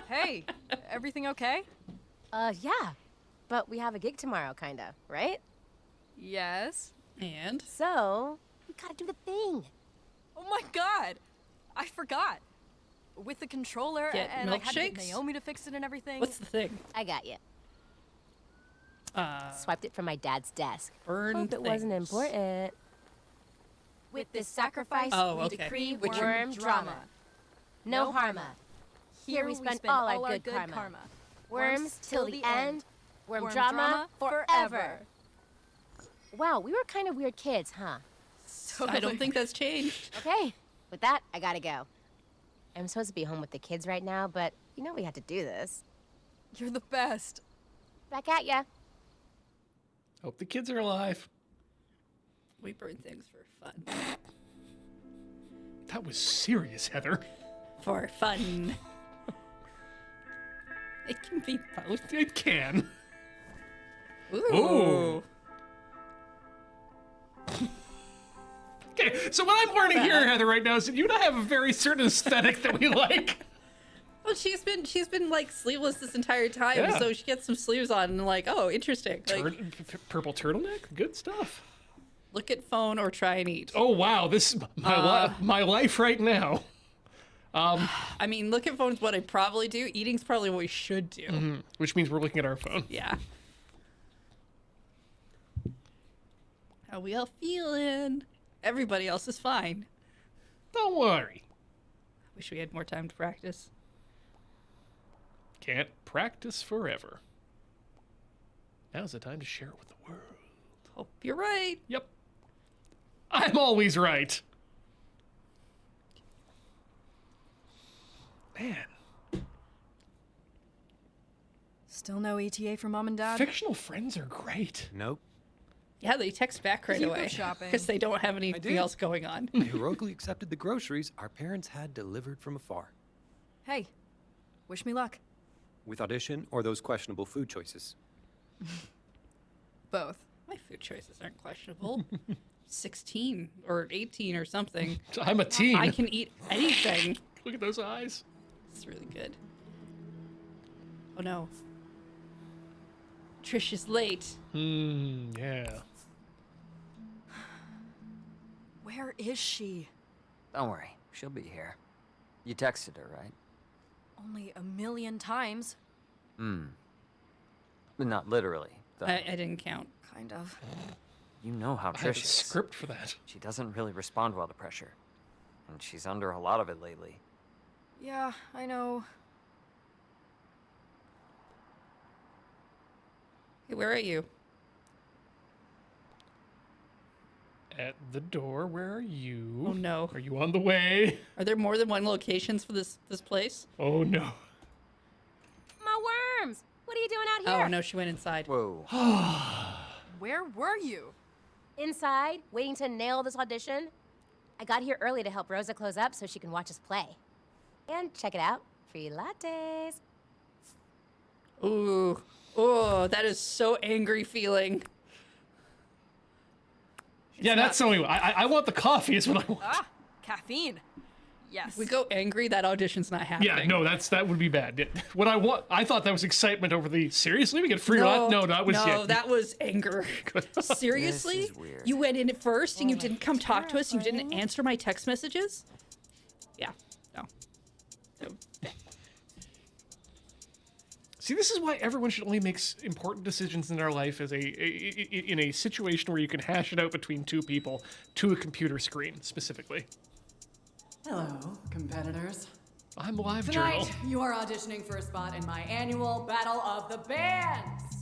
Hey, everything okay? Yeah. But we have a gig tomorrow, kinda, right? Yes. And So, we gotta do the thing. Oh my god! I forgot. With the controller, Get and I had to get milkshakes? Naomi to fix it and everything. what's the thing? I got you. Uh, Swiped it from my dad's desk. burn Hope it wasn't things. important. With this sacrifice, Oh, we okay. decree Which worm drama. No harma. Here we spend all our good karma. Worms till the end. Worm drama forever. Wow, we were kind of weird kids, huh? I don't think that's changed. Okay, with that, I gotta go. I'm supposed to be home with the kids right now, but you know we had to do this. You're the best. Back at ya. Hope the kids are alive. We burn things for fun. That was serious, Heather. For fun. It can be both. It can. Ooh. Okay, so what I'm learning here, Heather, right now is that you and I have a very certain aesthetic that we like. Well, she's been like sleeveless this entire time, Yeah. so she gets some sleeves on and like, oh, interesting. Like, Purple turtleneck, good stuff. look at phone or try and eat. Oh wow, this is my life right now. I mean, look at phone is what I probably do. Eating's probably what we should do. Which means we're looking at our phone. Yeah. How we all feeling? Everybody else is fine. Don't worry. Wish we had more time to practice. Can't practice forever. Now's the time to share it with the world. Hope you're right. Yep. I'm always right. Man, Still no ETA for Mom and Dad? fictional friends are great. Nope. Yeah, they text back right You go away shopping. because they don't have anything did. else going on. I heroically accepted the groceries our parents had delivered from afar. Hey, wish me luck. With audition or those questionable food choices. Both. My food choices aren't questionable. 16 or 18 or something. I'm a teen. I can eat anything. Look at those eyes. It's really good. Oh no. Trish is late. Yeah. Where is she? Don't worry, she'll be here. You texted her, right? Only a million times. Not literally, though. I didn't count. Kind of. You know how I have a Trish is. script for that. She doesn't really respond well to pressure. And she's under a lot of it lately. Yeah, I know. Hey, where are you? At the door, where are you? Oh no. Are you on the way? Are there more than one locations for this place? Oh no. My worms! What are you doing out here? Oh no, she went inside. Whoa. Where were you? Inside, waiting to nail this audition. I got here early to help Rosa close up so she can watch us play. And check it out, free lattes. Ooh. Oh, that is so angry feeling. Yeah, that's the only way. I want the coffee is what I want. Ah, caffeine. Yes. If we go angry, that audition's not happening. Yeah, no, that would be bad. Yeah. What I thought that was excitement over the, seriously, we get free lat? No, that was, yeah. that was anger. Seriously? This is weird. You went in at first and you didn't come talk to us? You didn't answer my text messages? Yeah, no. See, this is why everyone should only make important decisions in their life as in a situation where you can hash it out between two people to a computer screen, specifically. Hello, competitors. I'm Live Tonight, Journal. you are auditioning for a spot in my annual Battle of the Bands.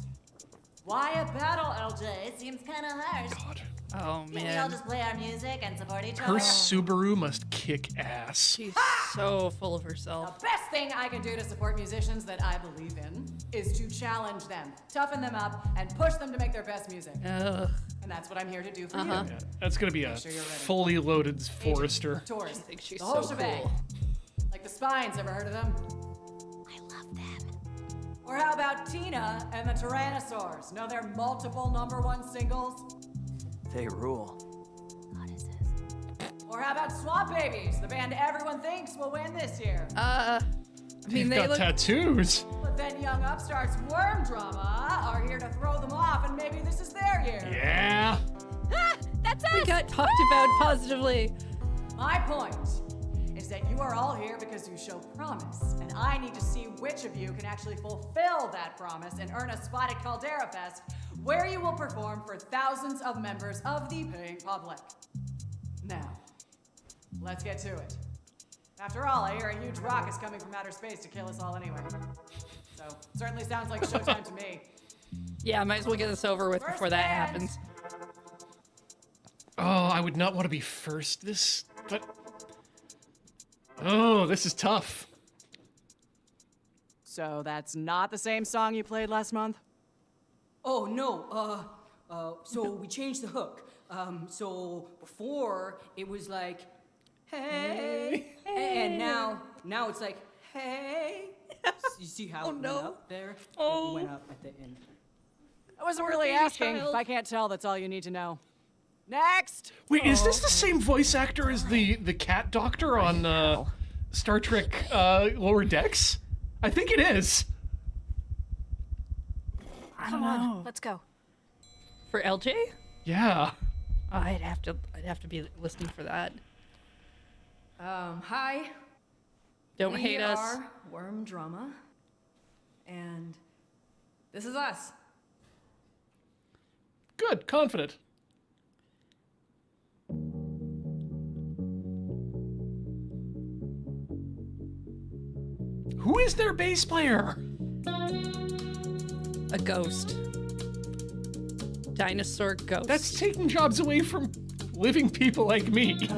Why a battle, LJ? Seems kind of harsh. God. Oh, Can't we all man. just play our music and support each Her other? Subaru must kick ass. She's so full of herself. The best thing I can do to support musicians that I believe in is to challenge them, toughen them up, and push them to make their best music. Ugh. And that's what I'm here to do for Yeah, that's gonna be a sure you're ready. fully loaded Forester. you. Tours. I think she's the whole so shebang. cool. Like the Spines, ever heard of them? I love them. Or how about Tina and the Tyrannosaurs? Know their multiple #1 singles? They rule. Or how about Swamp Babies, the band everyone thinks will win this year? I mean, They've they got look... tattoos. But then young upstarts Worm Drama are here to throw them off, and maybe this is their year. Yeah. Ah, that's us! We got talked about positively. My point is that you are all here because you show promise, and I need to see which of you can actually fulfill that promise and earn a spot at Caldera Fest, where you will perform for thousands of members of the paying public. Now, let's get to it. After all, I hear a huge rock is coming from outer space to kill us all anyway. So, certainly sounds like showtime to me. Yeah, might as well get this over with before that happens. Oh, I would not want to be first. Oh, this is tough. So that's not the same song you played last month? Oh, no. So we changed the hook. So before it was like, hey, and now it's like, hey. You see how it went up there? It went up at the end. I wasn't really asking. If I can't tell, that's all you need to know. Next! Wait, is this the same voice actor as the cat doctor on Star Trek Lower Decks? I think it is. Come on, let's go. For LJ? Yeah. I'd have to be listening for that. Hi. Don't we hate us. are Worm Drama. And this is us. Good, confident. Who is their bass player? A ghost. Dinosaur ghost. That's taking jobs away from living people like me.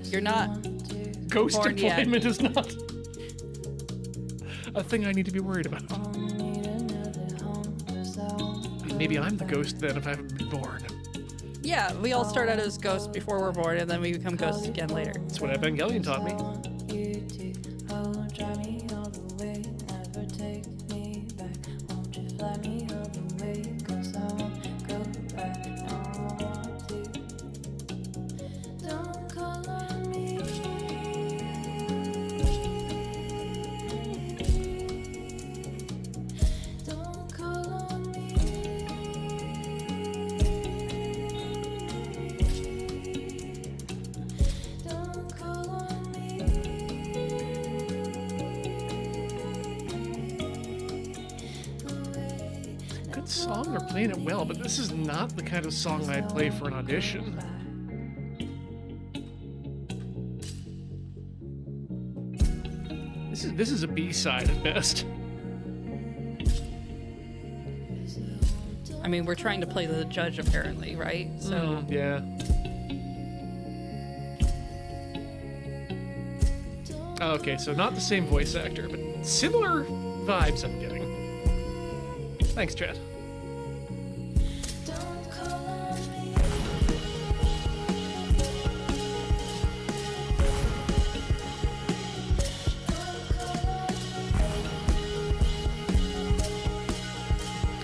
You're not Ghost born yet. employment is not a thing I need to be worried about. Maybe I'm the ghost then if I haven't been born. Yeah, we all start out as ghosts before we're born, and then we become ghosts again later. That's what Evangelion taught me. Good song, they're playing it well, but this is not the kind of song I'd play for an audition. This is a B-side at best. I mean, we're trying to play the judge, apparently, right? So Yeah. Okay, so not the same voice actor, but similar vibes I'm getting. Thanks, Chad.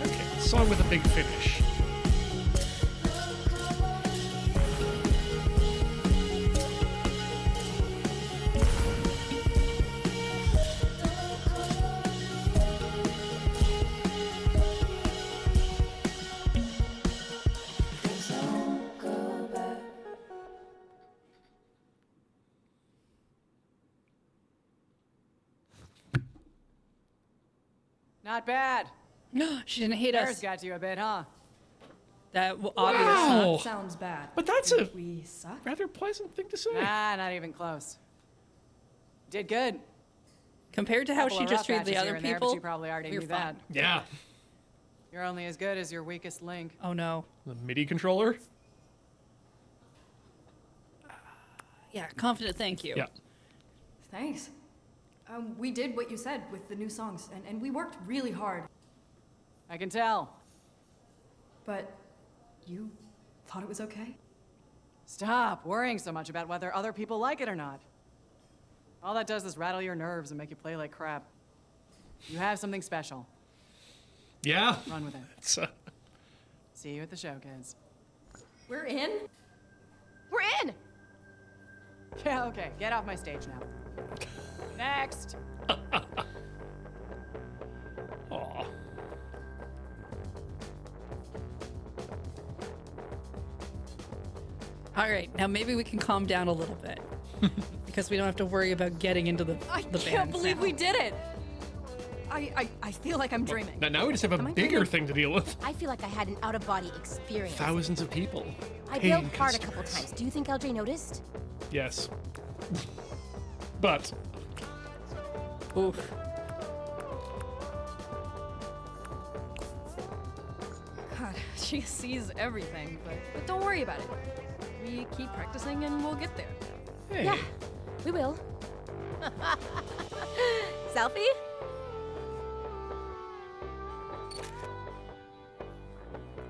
Okay, song with a big finish. Not bad. she didn't hate Bears us. got you a bit, huh? Obvious. Wow. That sounds bad. But that's a We suck. rather pleasant thing to say. Nah, not even close. Did good. Compared to how Couple she of just rough treated the patches other here and there, people, but you probably already we're knew fine. that. Yeah. You're only as good as your weakest link. Oh no. The MIDI controller? Yeah, confident thank you. Yeah. Thanks. We did what you said with the new songs, and we worked really hard. I can tell. But you thought it was okay? Stop worrying so much about whether other people like it or not. All that does is rattle your nerves and make you play like crap. You have something special. Yeah. Run with it. It's, See you at the show, kids. We're in? We're in! Yeah, okay. Get off my stage now. Next! Aw. All right, now maybe we can calm down a little bit because we don't have to worry about getting into the I the can't band believe now. we did it! I feel like I'm dreaming. Now we just have a Am I bigger dreaming? thing to deal with. I feel like I had an out-of-body experience. Thousands of people. I paying bailed hard a couple customers. times. Do you think LJ noticed? Yes. But Oof. God, she sees everything, but don't worry about it. We keep practicing and we'll get there. hey. Yeah, we will. Selfie?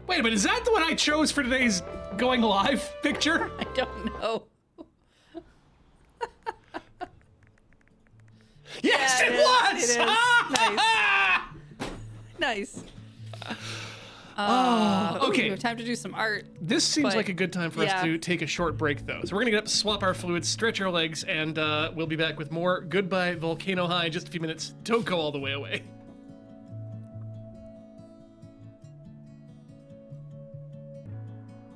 Wait a minute, is that the one I chose for today's going live picture? I don't know. Yes, Yeah, it it is. was! It is. Ah! Nice. Okay. Ooh, time to do some art. This seems But, like a good time for us yeah. to take a short break, though. So we're gonna get up, swap our fluids, stretch our legs, and we'll be back with more Goodbye Volcano High in just a few minutes. Don't go all the way away.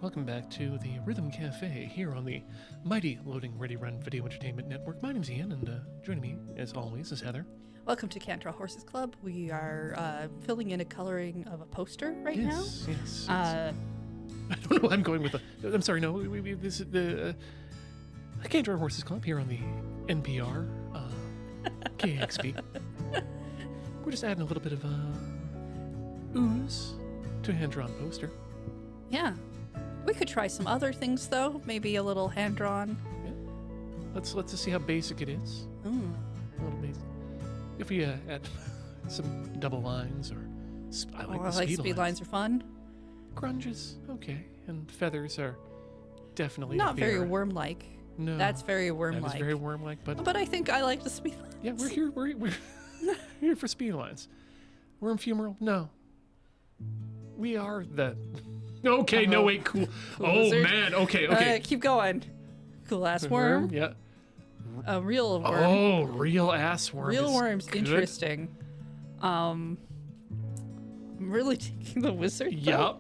Welcome back to the Rhythm Cafe here on the mighty Loading Ready Run Video Entertainment Network. My name's Ian, and joining me, as always, is Heather. Welcome to Cantrell Horses Club. We are filling in a coloring of a poster right Yes. now. I don't know. I'm going with the. I'm sorry. No, we this is the Cantrell Horses Club here on the NPR KXP. We're just adding a little bit of ooze to a hand-drawn poster. Yeah. We could try some other things though. Maybe a little hand drawn. Let's just see how basic it is. A little basic. If we add some double lines or I like the speed lines are fun. Grunges, okay, and feathers are definitely Not up very here. worm-like. No, That's very that worm-like. is very worm-like, But I think I like the speed lines. yeah, we're here. We're here for speed lines. Worm fumeral? No. We are the. Okay, no wait, cool. Oh lizard. man, okay. Keep going. Cool ass worm. Yeah. A real worm. Oh, real ass worm. Real is worm's good. interesting. I'm really taking the wizard. Yep.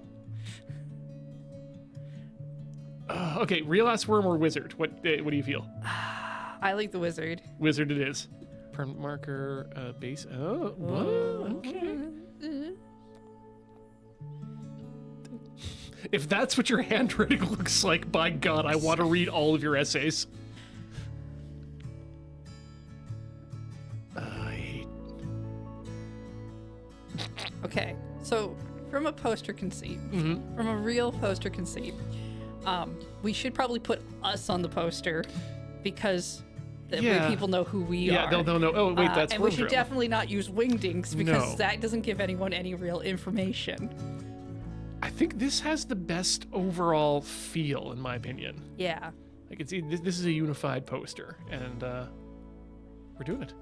Okay, real ass worm or wizard? What do you feel? I like the wizard. Wizard it is. Permanent marker, base. Oh, what? Okay. If that's what your handwriting looks like, by God, I want to read all of your essays. Okay, so from a poster conceit, from a real poster conceit, we should probably put us on the poster because that way people know who we are. Yeah, they'll know. Oh, wait, that's and we Worm should Drill. definitely not use wingdings because No. that doesn't give anyone any real information. I think this has the best overall feel, in my opinion. Yeah. Like this is a unified poster, and we're doing it.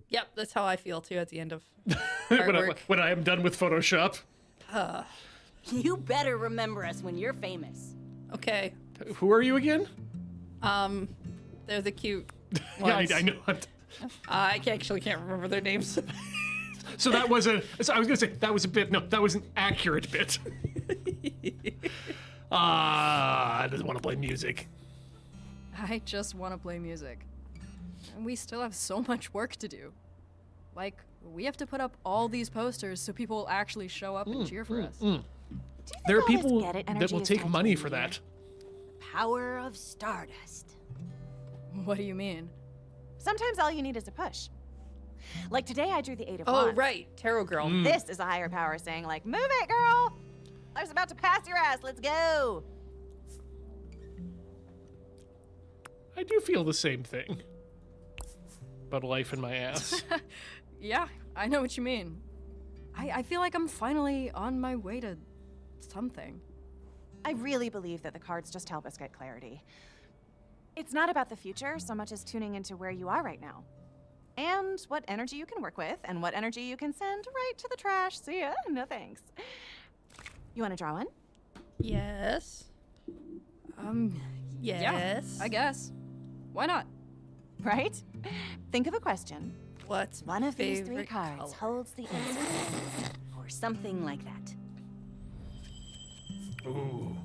Yep, that's how I feel too at the end of when, when I am done with Photoshop. You better remember us when you're famous. Okay. Who are you again? They're the cute Yeah, ones. I know. I actually can't remember their names. So that was a. So I was gonna say that was a bit. No, that was an accurate bit. I just want to play music. I just want to play music. And we still have so much work to do. Like, we have to put up all these posters so people will actually show up and cheer for us. There are all this people get it that energy will is take tied to money the for media? that. Power of Stardust. What do you mean? Sometimes all you need is a push. Like today, I drew the Eight of Oh, Wands. right. Tarot girl. This is a higher power saying, like, move it, girl! Life's about to pass your ass. Let's go! I do feel the same thing about life in my ass. Yeah, I know what you mean. I feel like I'm finally on my way to something. I really believe that the cards just help us get clarity. It's not about the future so much as tuning into where you are right now. And what energy you can work with, and what energy you can send right to the trash. See ya. No thanks. You want to draw one? Yes. Yeah, Yes. I guess. Why not? Right? Think of a question. What's One of these three favorite cards color? holds the answer. Or something like that. Ooh.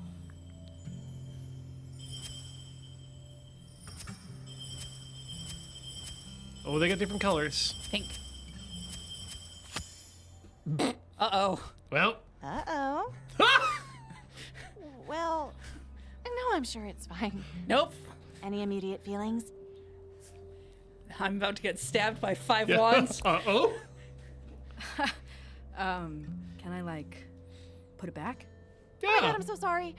Oh, they got different colors. Pink. Uh-oh. Well. Uh-oh. Well, no, I'm sure it's fine. Nope. Any immediate feelings? I'm about to get stabbed by 5 Yeah. wands. Uh-oh. Can I, like, put it back? Oh my God, I'm so sorry.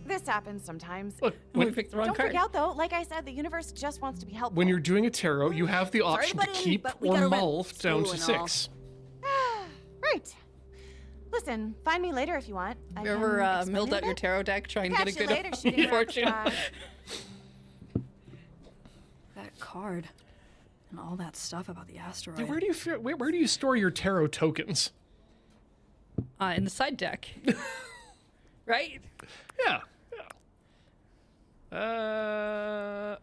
This happens sometimes. Look, We picked the wrong Don't card. freak out, though. Like I said, the universe just wants to be helpful. when you're doing a tarot, you have the option to buddy, keep but we or gotta run mull down to school and all. 6. Right. Listen, find me later if you want. I You can ever explain milled it a out your bit. tarot deck, try and get a Catch you good later, shooting fortune? star. That card. And all that stuff about the asteroid. Dude, where do you store your tarot tokens? In the side deck. Right? Yeah.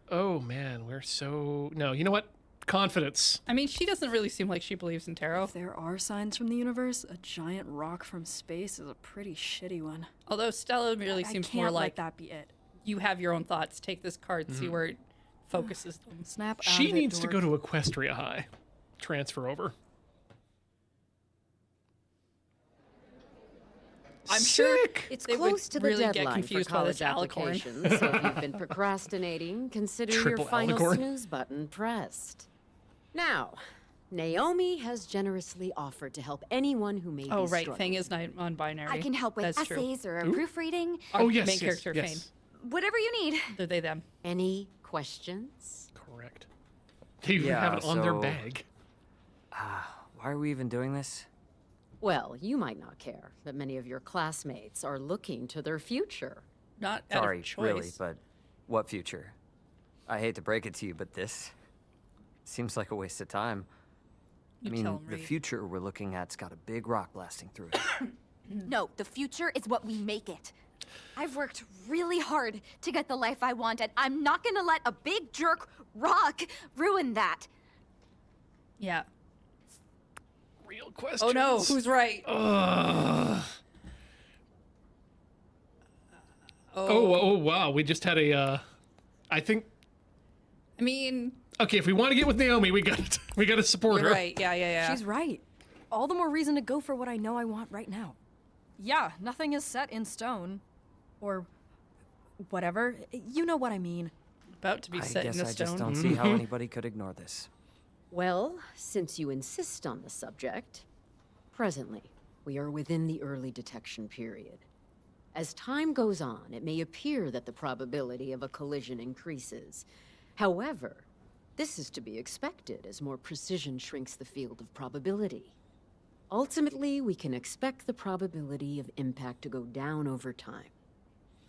Oh man, we're so. No, you know what? Confidence. I mean, she doesn't really seem like she believes in tarot. If there are signs from the universe, a giant rock from space is a pretty shitty one. Although Stella really I seems can't more let like that be it. you have your own thoughts. Take this card, see where it focuses them. Snap out She of it, needs to go dork. to Equestria High. Transfer over. I'm sure It's they close would to the really get deadline for confused by this college alicorn. applications, so if you've been procrastinating, consider Triple your final alicorn. snooze button pressed. Now, Naomi has generously offered to help anyone who may be Oh, right. struggling. Fang is non-binary. I can help with That's true. essays or a Ooh. proofreading. Oh, yes, Main yes, character, yes. Fang. Whatever you need. They're they, them. Any questions? Correct. They even Yeah, have it on their so- bag. Why are we even doing this? Well, you might not care that many of your classmates are looking to their future. Not out Sorry, of choice. really, but what future? I hate to break it to you, but this seems like a waste of time. You I mean, tell 'em, the Reed. future we're looking at's got a big rock blasting through it. No, the future is what we make it. I've worked really hard to get the life I want, and I'm not gonna let a big jerk rock ruin that. Yeah. Real questions. Oh no, who's right? Oh, wow. We just had a, I think, I mean, okay, if we want to get with Naomi, we got to support you're her. right. Yeah. She's right. All the more reason to go for what I know I want right now. Yeah, nothing is set in stone. Or whatever. You know what I mean. About to be I set guess in a I stone. just don't see how anybody could ignore this. Well, since you insist on the subject, presently, we are within the early detection period. As time goes on, it may appear that the probability of a collision increases. However, this is to be expected as more precision shrinks the field of probability. Ultimately, we can expect the probability of impact to go down over time.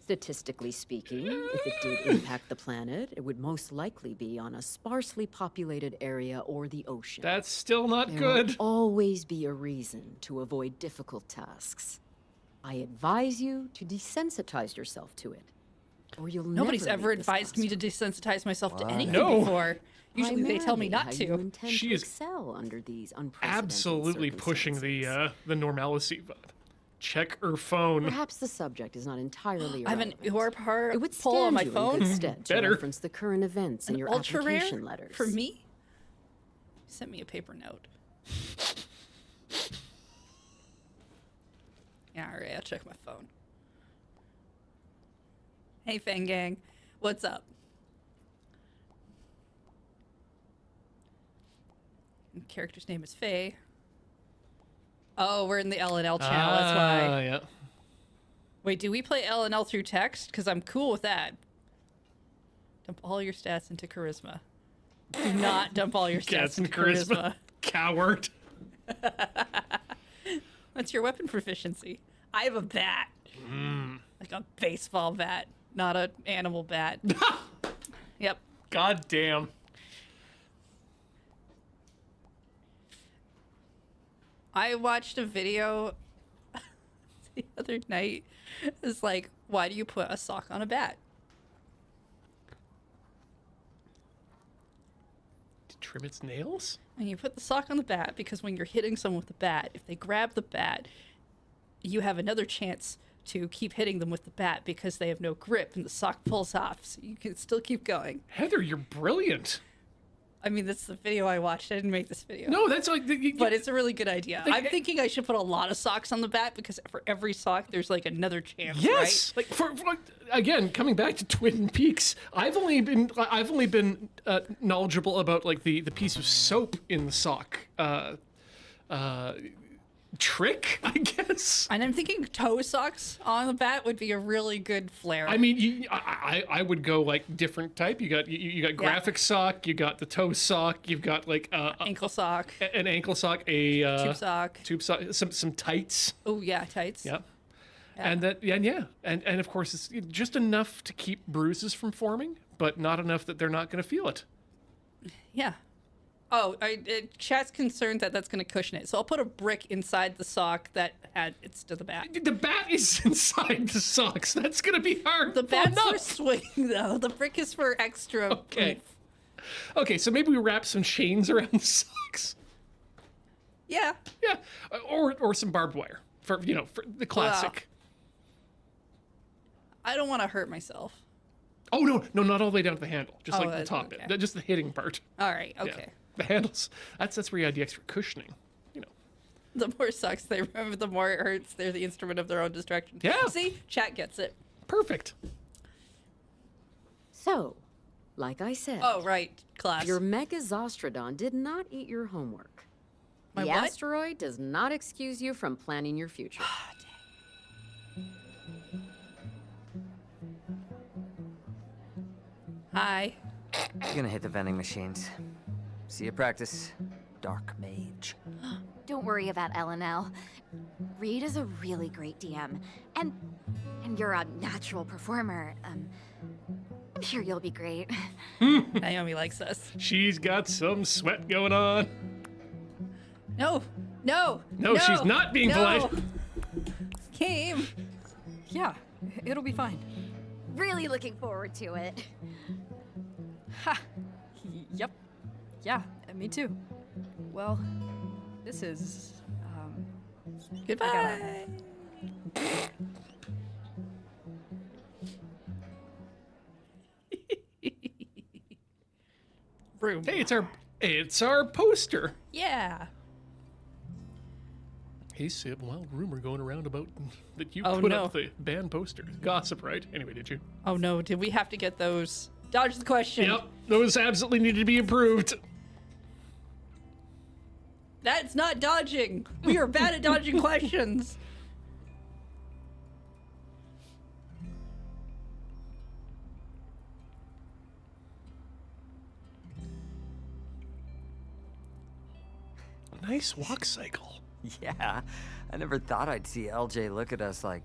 Statistically speaking, if it did impact the planet, it would most likely be on a sparsely populated area or the ocean. That's still not There good. will always be a reason to avoid difficult tasks. I advise you to desensitize yourself to it, or you'll Nobody's never ever make this advised me to desensitize myself to anything No. before. Usually they tell me Primarily not how you to. intend She to is excel under these unprecedented Absolutely pushing the normalcy. Check her phone. Perhaps the subject is not entirely I have an irrelevant. UR It would poll on stand my you in phone. good stead to Better. reference the current events in An your ultra rare application letters. for me. Sent me a paper note. Yeah, all right. I'll check my phone. Hey, Fang Gang, what's up? And character's name is Faye. Oh, we're in the L&L channel. That's why. Yeah. Wait, do we play L&L through text? Because I'm cool with that. Dump all your stats into charisma. Do not dump all your stats Cats and into charisma. Coward. What's your weapon proficiency? I have a bat. Like a baseball bat, not an animal bat. Yep. God damn. I watched a video the other night. It's like, why do you put a sock on a bat? To trim its nails? And you put the sock on the bat because when you're hitting someone with the bat, if they grab the bat, you have another chance to keep hitting them with the bat because they have no grip and the sock pulls off, so you can still keep going. Heather, you're brilliant. I mean, that's the video I watched. I didn't make this video. No, that's like... But it's a really good idea. Like, I'm thinking I should put a lot of socks on the bat because for every sock, there's like another chance, Yes, right? like for again, coming back to Twin Peaks, I've only been knowledgeable about like the piece of soap in the sock trick, I guess. And I'm thinking toe socks on the bat would be a really good flair. I mean, I would go like different type. You got graphic sock, you got the toe sock, you've got like ankle sock, an ankle sock, a tube sock, some tights. Oh yeah, tights. Yep. And of course it's just enough to keep bruises from forming, but not enough that they're not going to feel it. Yeah. Oh, chat's concerned that that's going to cushion it, so I'll put a brick inside the sock that it's to the bat. The bat is inside the socks. That's going to be hard. The bat's for swinging, though. The brick is for extra. Okay. Okay, so maybe we wrap some chains around the socks. Yeah. Yeah, or some barbed wire for for the classic. I don't want to hurt myself. Oh no, not all the way down to the handle, just Oh, like the top okay. bit, just the hitting part. All right. Yeah. Okay. The handles. That's where you add the extra cushioning. The more socks they remember, the more it hurts. They're the instrument of their own destruction. Yeah. See, chat gets it. Perfect. So, Like I said. Oh, right, class. Your Megazostrodon did not eat your homework. My the what? asteroid does not excuse you from planning your future. Hi. I'm gonna hit the vending machines. See you practice, Dark Mage. Don't worry about LNL. Reed is a really great DM, and you're a natural performer. I'm sure you'll be great. Naomi likes us. She's got some sweat going on. No, no, No, she's not being polite. Game. Yeah, it'll be fine. Really looking forward to it. Ha! Yep. Yeah, me too. Well, this is, Goodbye. Room. Hey, it's our poster. Yeah. Hey, Sid, wild rumor going around about that you Oh, put no. up the band poster. Gossip, right? Anyway, did you? Oh no, did we have to get those? Dodge the question. Yep, those absolutely need to be approved. That's not dodging. We are bad at dodging questions. Nice walk cycle. Yeah, I never thought I'd see LJ look at us like...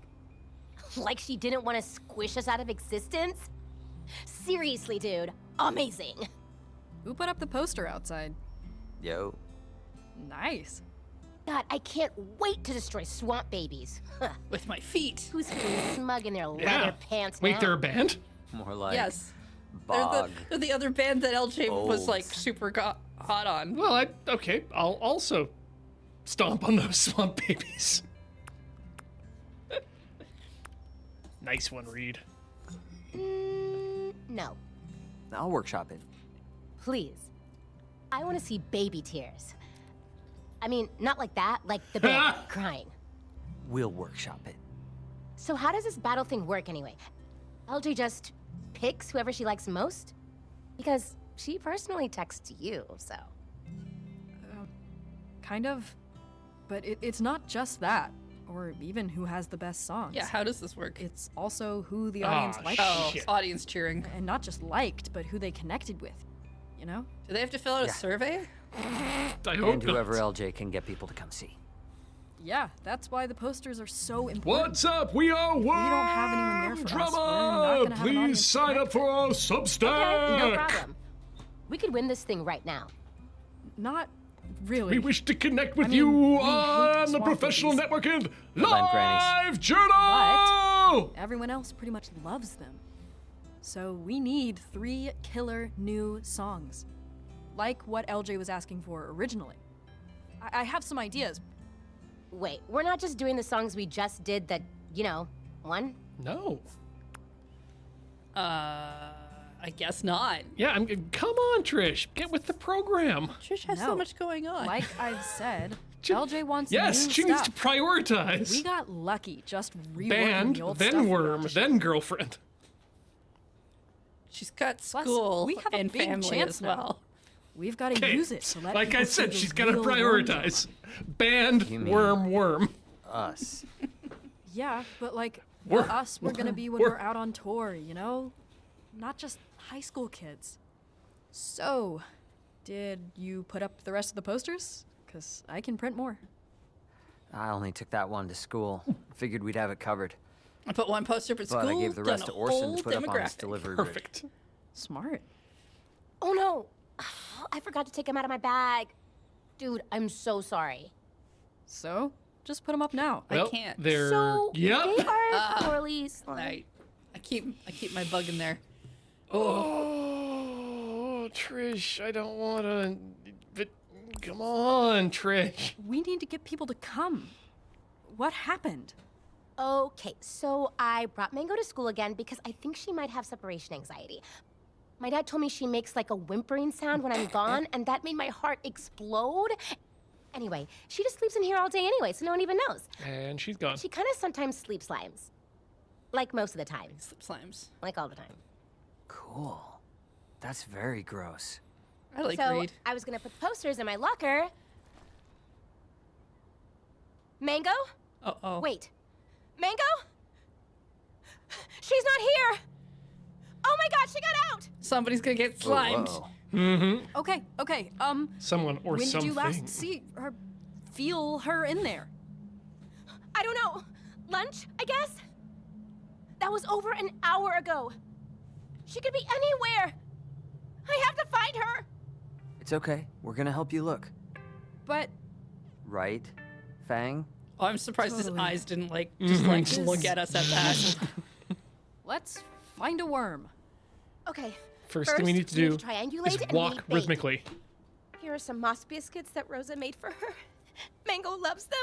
Like she didn't want to squish us out of existence? Seriously, dude. Amazing. Who put up the poster outside? Yo. Nice. God, I can't wait to destroy swamp babies. With my feet. Who's feeling smug in their Yeah. leather pants now? Wait, they're a band? More like... Yes. Bog. They're the other band that LJ was like Olds. super hot on. Well, okay, I'll also stomp on those swamp babies. Nice one, Reed. No, I'll workshop it. please. I want to see baby tears. I mean, not like that, like the band crying. We'll workshop it. So how does this battle thing work anyway? LJ just picks whoever she likes most? Because she personally texts you, so. Kind of. But it's not just that, or even who has the best songs. Yeah, how does this work? It's also who the audience liked. Oh, audience cheering. And not just liked, but who they connected with. You know? Do they have to fill out a survey? I hope And whoever not. LJ can get people to come see. Yeah, that's why the posters are so important. What's up? We are We don't have anyone there for us. We're not Drama! gonna have an audience Please to sign up for our Substack! Okay, no problem. We could win this thing right now. Not really. We wish to connect with I mean, you we hate on the swamp Professional babies. Network and Goodbye, grannies. Live Journal! Everyone else pretty much loves them. So we need 3 killer new songs. Like what LJ was asking for originally. I have some ideas. Wait, we're not just doing the songs we just did that, won? No. I guess not. Yeah, come on, Trish. Get with the program. Trish has so No. much going on. Like I've said, LJ wants Yes, new she needs to stuff. prioritize. We got lucky just reworking Band, the old then stuff. worm, then girlfriend. She's got Plus, school we have a and big family chance as now. well. We've got to Okay, use it to let like people I see said, the she's got to real worm prioritize. Band, You mean- worm. Us. Yeah, but like Worm, us, we're gonna be when worm. we're out on tour, Not just high school kids. So, did you put up the rest of the posters? Because I can print more. I only took that one to school. Figured we'd have it covered. I put one poster up at school. But I gave the done rest a to Orson whole to put up on his demographic. delivery rig. Perfect. Smart. Oh no! I forgot to take them out of my bag. Dude, I'm so sorry. So, just put them up now. Well, I can't. they're... So, Yep. they are poorly slung. I keep my bug in there. Oh, Trish, I don't want to... But come on, Trish. We need to get people to come. What happened? Okay, so I brought Mango to school again because I think she might have separation anxiety. My dad told me she makes like a whimpering sound when I'm gone, and that made my heart explode. Anyway, she just sleeps in here all day anyway, so no one even knows. And she's gone. She kind of sometimes sleep slimes. Like most of the time. Slip slimes. Like all the time. Cool. That's very gross. I like so Reed. I was gonna put the posters in my locker. Mango? Uh-oh. Wait. Mango? She's not here! Oh my god, she got out! Somebody's gonna get slimed. Mm-hmm. Okay. Someone or when something. did you last see her, feel her in there? I don't know. Lunch, I guess? That was over an hour ago. She could be anywhere. I have to find her. It's okay. We're gonna help you look. But Right, Fang? Oh, I'm surprised his Totally. eyes didn't just look at us at that. let's find a worm. Okay. First thing we need to do triangulate is and walk make bait. rhythmically. Here are some moss biscuits that Rosa made for her. Mango loves them.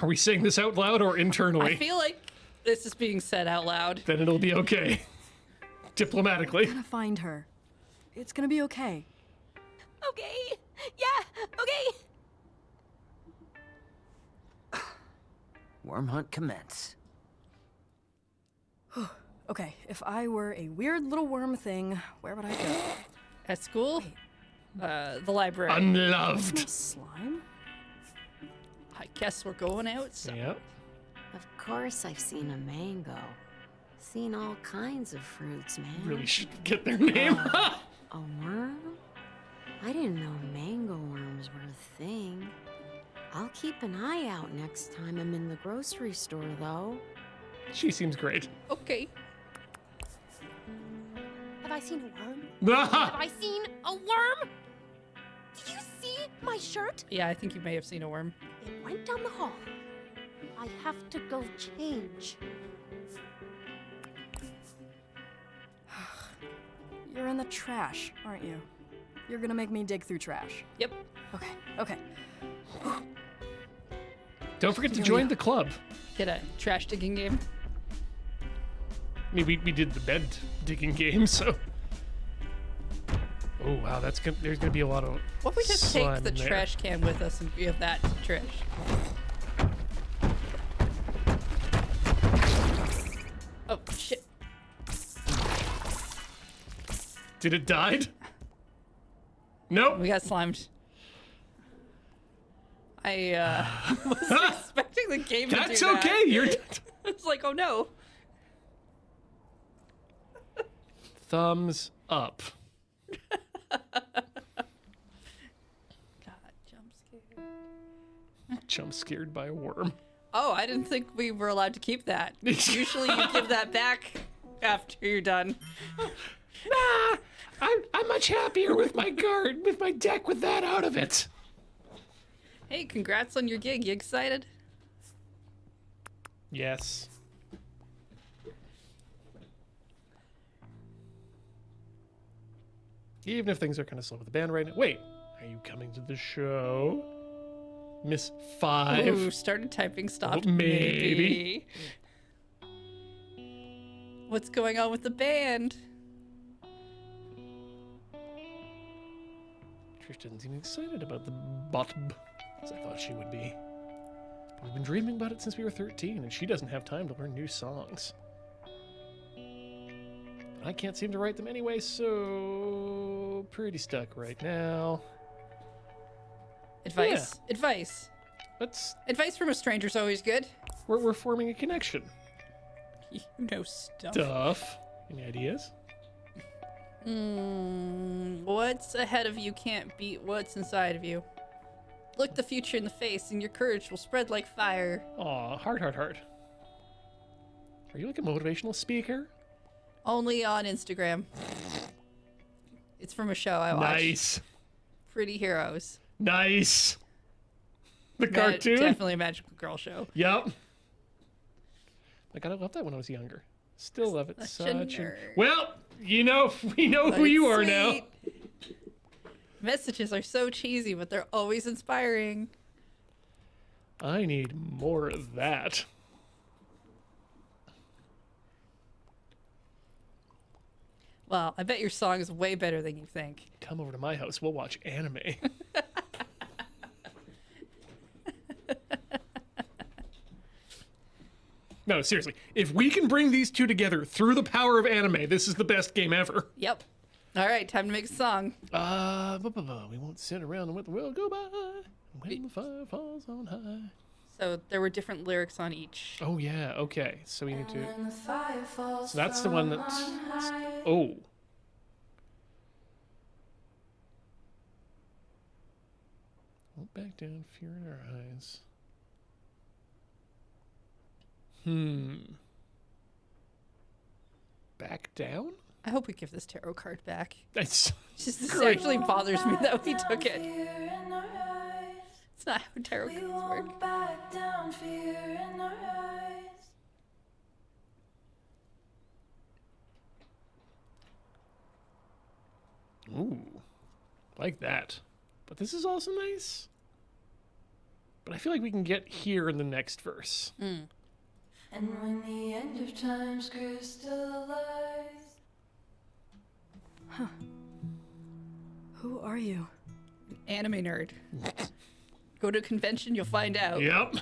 Are we saying this out loud or internally? I feel like this is being said out loud. Then it'll be okay. Diplomatically. We're gonna find her. It's gonna be okay. Okay. Yeah, okay. Worm hunt commence. Okay, if I were a weird little worm thing, where would I go? At school? The library. Unloved. Slime? I guess we're going out. So. Yep. Of course I've seen a mango. Seen all kinds of fruits, man. Really should get their name. A worm? I didn't know mango worms were a thing. I'll keep an eye out next time I'm in the grocery store, though. She seems great. Okay. Have I seen a worm? Have I seen a worm? Did you see my shirt? Yeah, I think you may have seen a worm. It went down the hall. I have to go change. You're in the trash, aren't you? You're gonna make me dig through trash. Yep. Okay. Don't forget to join the club. Get a trash digging game. I mean, we did the bed digging game, so. Oh wow, there's gonna be a lot of. What if we just slime take the in there. trash can with us and give that to Trish? Oh shit! Did it died? Nope. We got slimed. I was expecting the game to do that. That's okay. You're. It's like, oh no. Thumbs up. Jump scared by a worm. Oh, I didn't think we were allowed to keep that. Usually you give that back after you're done. Nah, I'm much happier with my deck with that out of it. Hey, congrats on your gig. You excited? Yes. Even if things are kind of slow with the band right now. Wait, are you coming to the show? Miss 5? Ooh, started typing, stopped. Oh, maybe. What's going on with the band? Trish doesn't seem excited about the bottom as I thought she would be. But we've been dreaming about it since we were 13, and she doesn't have time to learn new songs. I can't seem to write them anyway, so pretty stuck right now. Advice. Yeah. Advice. Advice from a stranger's always good. We're forming a connection. You know stuff. Duff. Any ideas? What's ahead of you can't beat what's inside of you. Look the future in the face, and your courage will spread like fire. Aw, heart. Are you like a motivational speaker? Only on Instagram. It's from a show I watch. Nice. Pretty Heroes. Nice. The cartoon? Definitely a magical girl show. Yep. I gotta love that when I was younger. Still love it. Such a nerd. Well, we know But who you it's are now. sweet. Messages are so cheesy, but they're always inspiring. I need more of that. Well, I bet your song is way better than you think. Come over to my house. We'll watch anime. No, seriously. If we can bring these two together through the power of anime, this is the best game ever. Yep. All right, time to make a song. We won't sit around and let the world go by when the fire falls on high. So there were different lyrics on each. Oh, yeah. Okay. So we need to... So that's the one that's... Oh. Won't back down, fear in our eyes. Back down? I hope we give this tarot card back. That's This great. actually bothers me that we took it. It's not how tarot cards work. Ooh. Like that. But this is also nice. But I feel like we can get here in the next verse. Mm. And when the end of times crystallized. Huh. Who are you? An anime nerd. Go to a convention, you'll find out. Yep.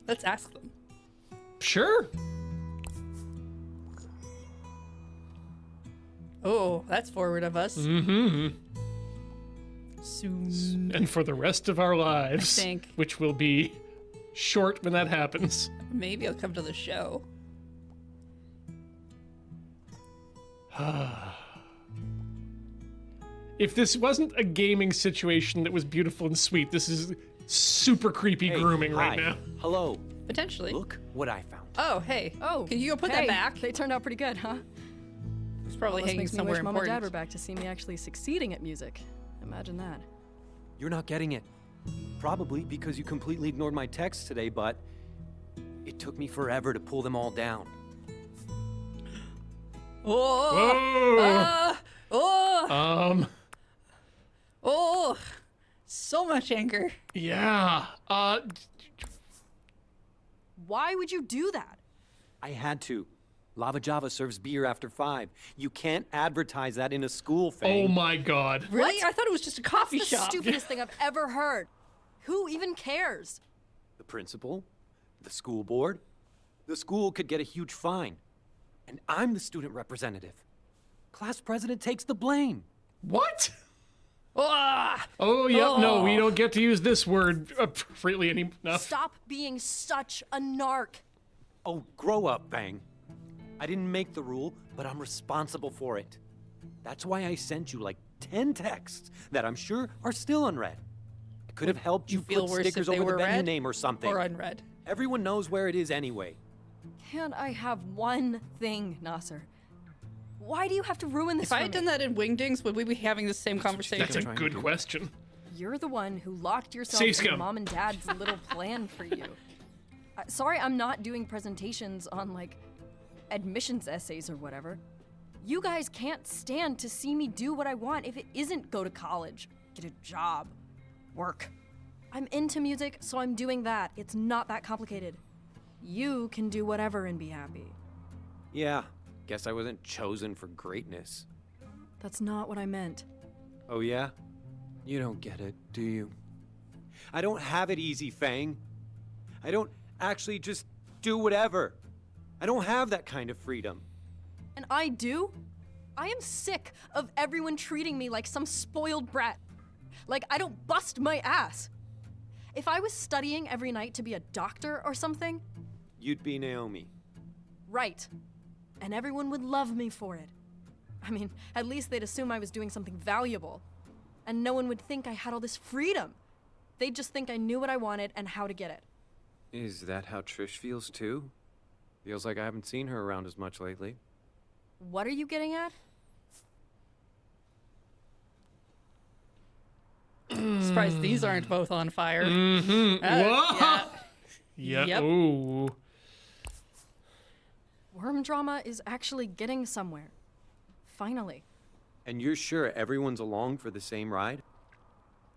Let's ask them. Sure. Oh, that's forward of us. Mm-hmm. Soon. And for the rest of our lives, I think. which will be short when that happens. Maybe I'll come to the show. If this wasn't a gaming situation that was beautiful and sweet, this is super creepy grooming right now. Hello. Potentially. Look what I found. Oh, hey. Oh, Can you go put hey, that back? They turned out pretty good, huh? It's probably Well, this hanging makes me somewhere wish Mom and Dad important. were back to see me actually succeeding at music. Imagine that. You're not getting it. Probably because you completely ignored my texts today, but it took me forever to pull them all down. Oh! Whoa! Oh! So much anger. Yeah. Why would you do that? I had to. Lava Java serves beer after 5. You can't advertise that in a school, Fang. Oh my god. Really? I thought it was just a coffee That's the shop. stupidest thing I've ever heard. Who even cares? The principal? The school board? The school could get a huge fine. And I'm the student representative. Class president takes the blame. What? Ah! Oh, yep, no, we Oh. don't get to use this word appropriately enough. Stop being such a narc. Oh, grow up, Fang. I didn't make the rule, but I'm responsible for it. That's why I sent you like 10 texts that I'm sure are still unread. I could have helped you feel put worse if stickers they over the were venue read name or something. or unread? Everyone knows where it is anyway. Can't I have one thing, Nasser? Why do you have to ruin this If I for had me? done that in Wingdings, would we be having the same conversation? That's a good question. You're the one who locked yourself Safe in scum. Mom and Dad's little plan for you. Sorry, I'm not doing presentations on, like, admissions essays or whatever. You guys can't stand to see me do what I want if it isn't go to college, get a job, work. I'm into music, so I'm doing that. It's not that complicated. You can do whatever and be happy. Yeah, guess I wasn't chosen for greatness. That's not what I meant. Oh yeah? You don't get it, do you? I don't have it easy, Fang. I don't actually just do whatever. I don't have that kind of freedom. And I do? I am sick of everyone treating me like some spoiled brat. Like I don't bust my ass. If I was studying every night to be a doctor or something, You'd be Naomi. right. And everyone would love me for it. I mean, at least they'd assume I was doing something valuable. And no one would think I had all this freedom. They'd just think I knew what I wanted and how to get it. Is that how Trish feels too? Feels like I haven't seen her around as much lately. What are you getting at? Surprised these aren't both on fire. Mm-hmm. Yeah. Yeah. Yep. Ooh. Worm drama is actually getting somewhere. Finally. And you're sure everyone's along for the same ride?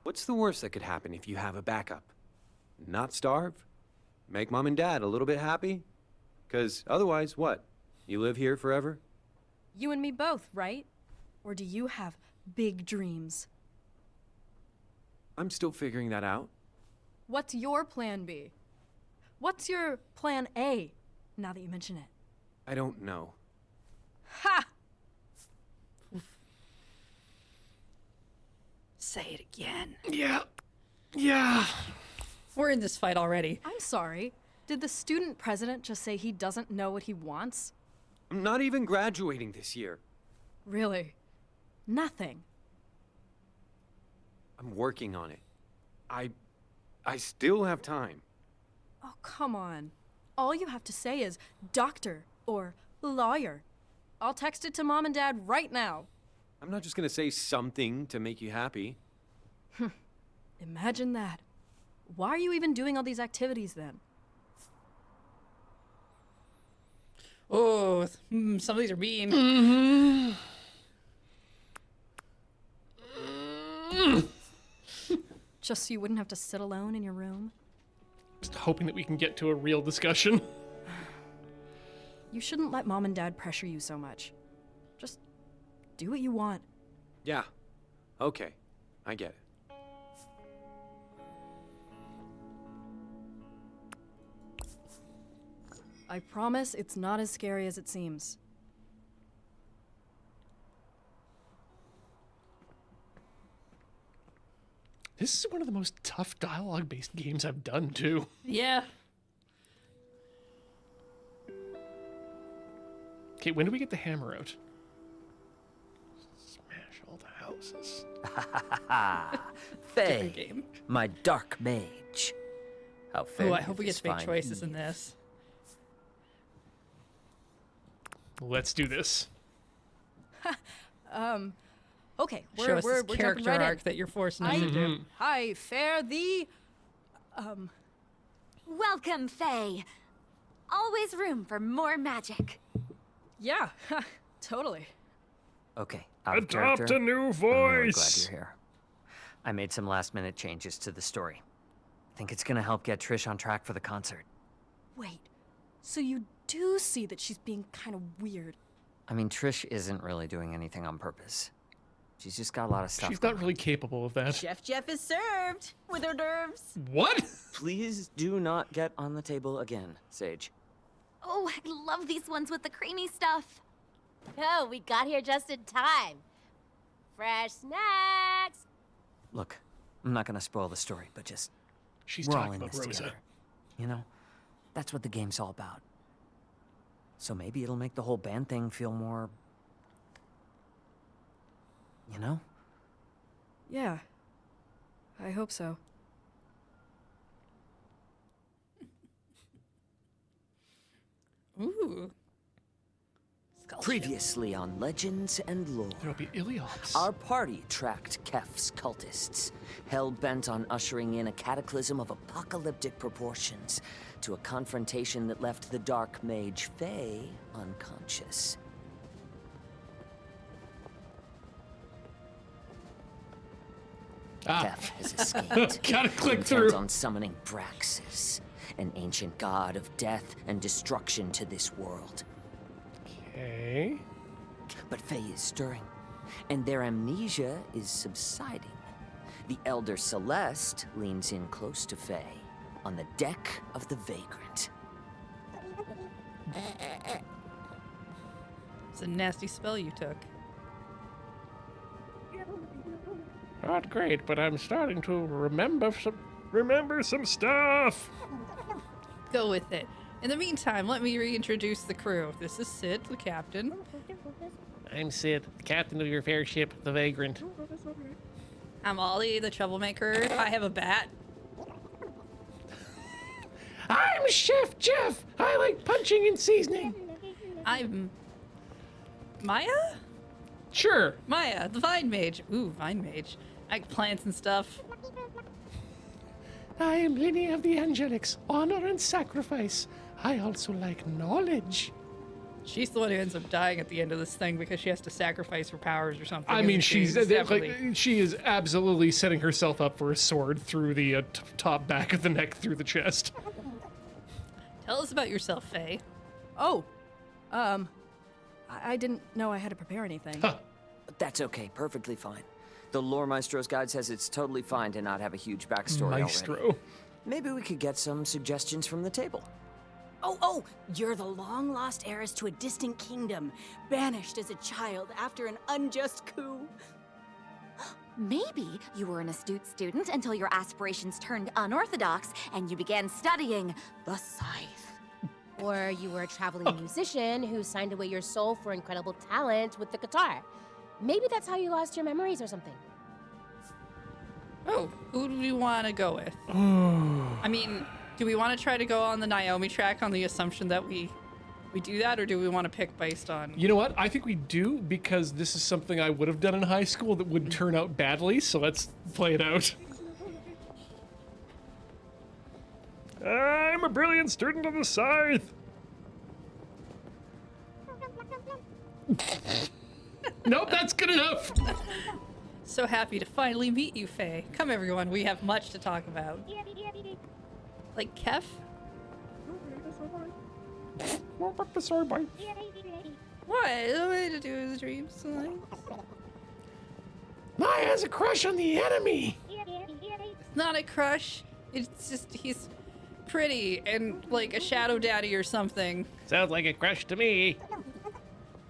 What's the worst that could happen if you have a backup? Not starve? Make Mom and Dad a little bit happy? 'Cause otherwise, what? You live here forever? You and me both, right? Or do you have big dreams? I'm still figuring that out. What's your plan B? What's your plan A, now that you mention it? I don't know. Ha! Say it again. Yeah. We're in this fight already. I'm sorry. Did the student president just say he doesn't know what he wants? I'm not even graduating this year. Really? Nothing. I'm working on it. I still have time. Oh, come on. All you have to say is doctor or lawyer. I'll text it to Mom and Dad right now. I'm not just gonna say something to make you happy. Imagine that. Why are you even doing all these activities then? Oh, some of these are mean. Just so you wouldn't have to sit alone in your room? Just hoping that we can get to a real discussion. You shouldn't let Mom and Dad pressure you so much. Just do what you want. Yeah. Okay. I get it. I promise it's not as scary as it seems. This is one of the most tough dialogue-based games I've done, too. Yeah. Okay, when do we get the hammer out? Smash all the houses. Faye, game. my dark mage. How fair. Oh, I hope we get to make choices in this. Let's do this. Okay, Show us we're this jumping character right arc in. that you're forcing us to do. Hi, Fair the... Welcome, Faye. Always room for more magic. Yeah, totally. Okay, out of Adopt character. a new I'm really glad voice. you're here. I made some last-minute changes to the story. I think it's gonna help get Trish on track for the concert. Wait, so you do see that she's being kind of weird? I mean, Trish isn't really doing anything on purpose. She's just got a lot of stuff. She's not really capable of that. Chef Jeff is served with hors d'oeuvres. What? Please do not get on the table again, Sage. Oh, I love these ones with the creamy stuff. Oh, we got here just in time. Fresh snacks. Look, I'm not gonna spoil the story, but just She's we're all talking in about this Rosa. together. You know, that's what the game's all about. So maybe it'll make the whole band thing feel more, you know? Yeah, I hope so. Ooh. Previously on Legends and Lore. There'll be Iliops. Our party tracked Kef's cultists, hell-bent on ushering in a cataclysm of apocalyptic proportions to a confrontation that left the dark mage Faye unconscious. Kef has escaped. Gotta click He through. intends on summoning Braxis, an ancient god of death and destruction to this world. Okay. But Faye is stirring, and their amnesia is subsiding. The Elder Celeste leans in close to Faye on the deck of the Vagrant. It's a nasty spell you took. Not great, but I'm starting to remember some stuff. Go with it. In the meantime, let me reintroduce the crew. This is Sid, the captain. I'm Sid, the captain of your fair ship, the Vagrant. I'm Ollie, the troublemaker. I have a bat. I'm Chef Jeff. I like punching and seasoning. I'm Maya? Sure. Maya, the vine mage. Ooh, vine mage. I like plants and stuff. I am Linny of the Angelics, honor and sacrifice. I also like knowledge. She's the one who ends up dying at the end of this thing because she has to sacrifice her powers or something. I mean, isn't she? she's definitely. she is absolutely setting herself up for a sword through the top back of the neck through the chest. Tell us about yourself, Faye. Oh, I didn't know I had to prepare anything. Huh. That's okay, perfectly fine. The Lore Maestro's guide says it's totally fine to not have a huge backstory Maestro. already. Maybe we could get some suggestions from the table. Oh, you're the long-lost heiress to a distant kingdom, banished as a child after an unjust coup. Maybe you were an astute student until your aspirations turned unorthodox and you began studying the scythe. Or you were a traveling musician who signed away your soul for incredible talent with the guitar. Maybe that's how you lost your memories or something. Oh, who do we want to go with? I mean, do we want to try to go on the Naomi track on the assumption that we do that, or do we want to pick based on... You know what? I think we do, because this is something I would have done in high school that would turn out badly, so let's play it out. I'm a brilliant student of the scythe. Nope, that's good enough. So happy to finally meet you, Faye. Come, everyone, we have much to talk about. Like Kef? What about the sword bite? What? The way to do his dreams. Maya has a crush on the enemy. It's not a crush. It's just he's pretty and like a shadow daddy or something. Sounds like a crush to me.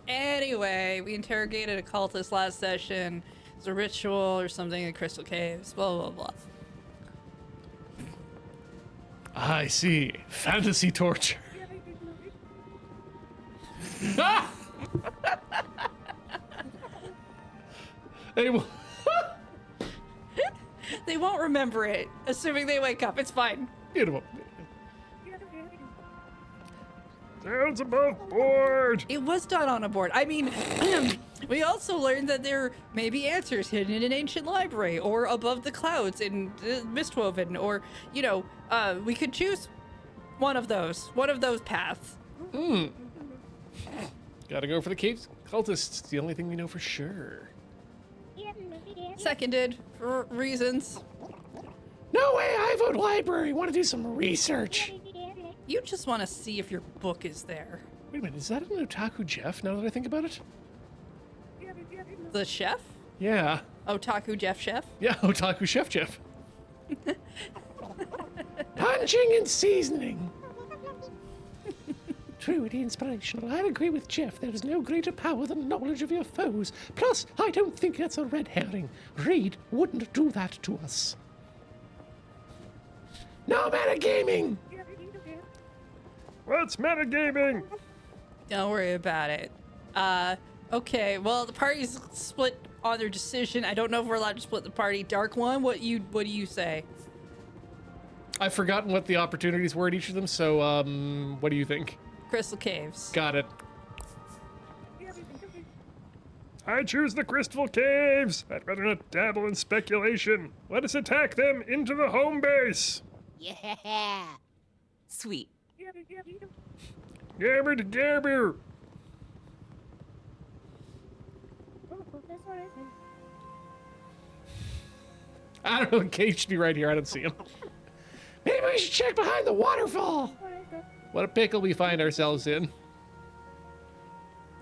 Anyway, we interrogated a cultist last session. It's a ritual or something in Crystal Caves. Blah blah blah. I see. Fantasy torture. Ah! They will. They won't remember it, assuming they wake up. It's fine. Beautiful. Sounds above board. It was done on a board. I mean, we also learned that there may be answers hidden in an ancient library or above the clouds in Mistwoven, or, you know, we could choose one of those paths. Gotta go for the caves cultists. It's the only thing we know for sure. Seconded for reasons. No way, I vote library. Want to do some research. You just want to see if your book is there. Wait a minute, is that an Otaku Jeff now that I think about it? The chef? Yeah. Otaku Jeff Chef? Yeah, Otaku Chef Jeff. Punching and seasoning. Truly inspirational. I agree with Jeff. There is no greater power than knowledge of your foes. Plus, I don't think that's a red herring. Reed wouldn't do that to us. No metagaming! What's metagaming? Don't worry about it. Okay, well, the party's split on their decision. I don't know if we're allowed to split the party. Dark One, what do you say? I've forgotten what the opportunities were at each of them, so, what do you think? Crystal Caves. Got it. I choose the Crystal Caves. I'd rather not dabble in speculation. Let us attack them into the home base. Yeah. Sweet. Gabber to gabber. I don't know. Cage should be right here. I don't see him. Maybe we should check behind the waterfall. What a pickle we find ourselves in.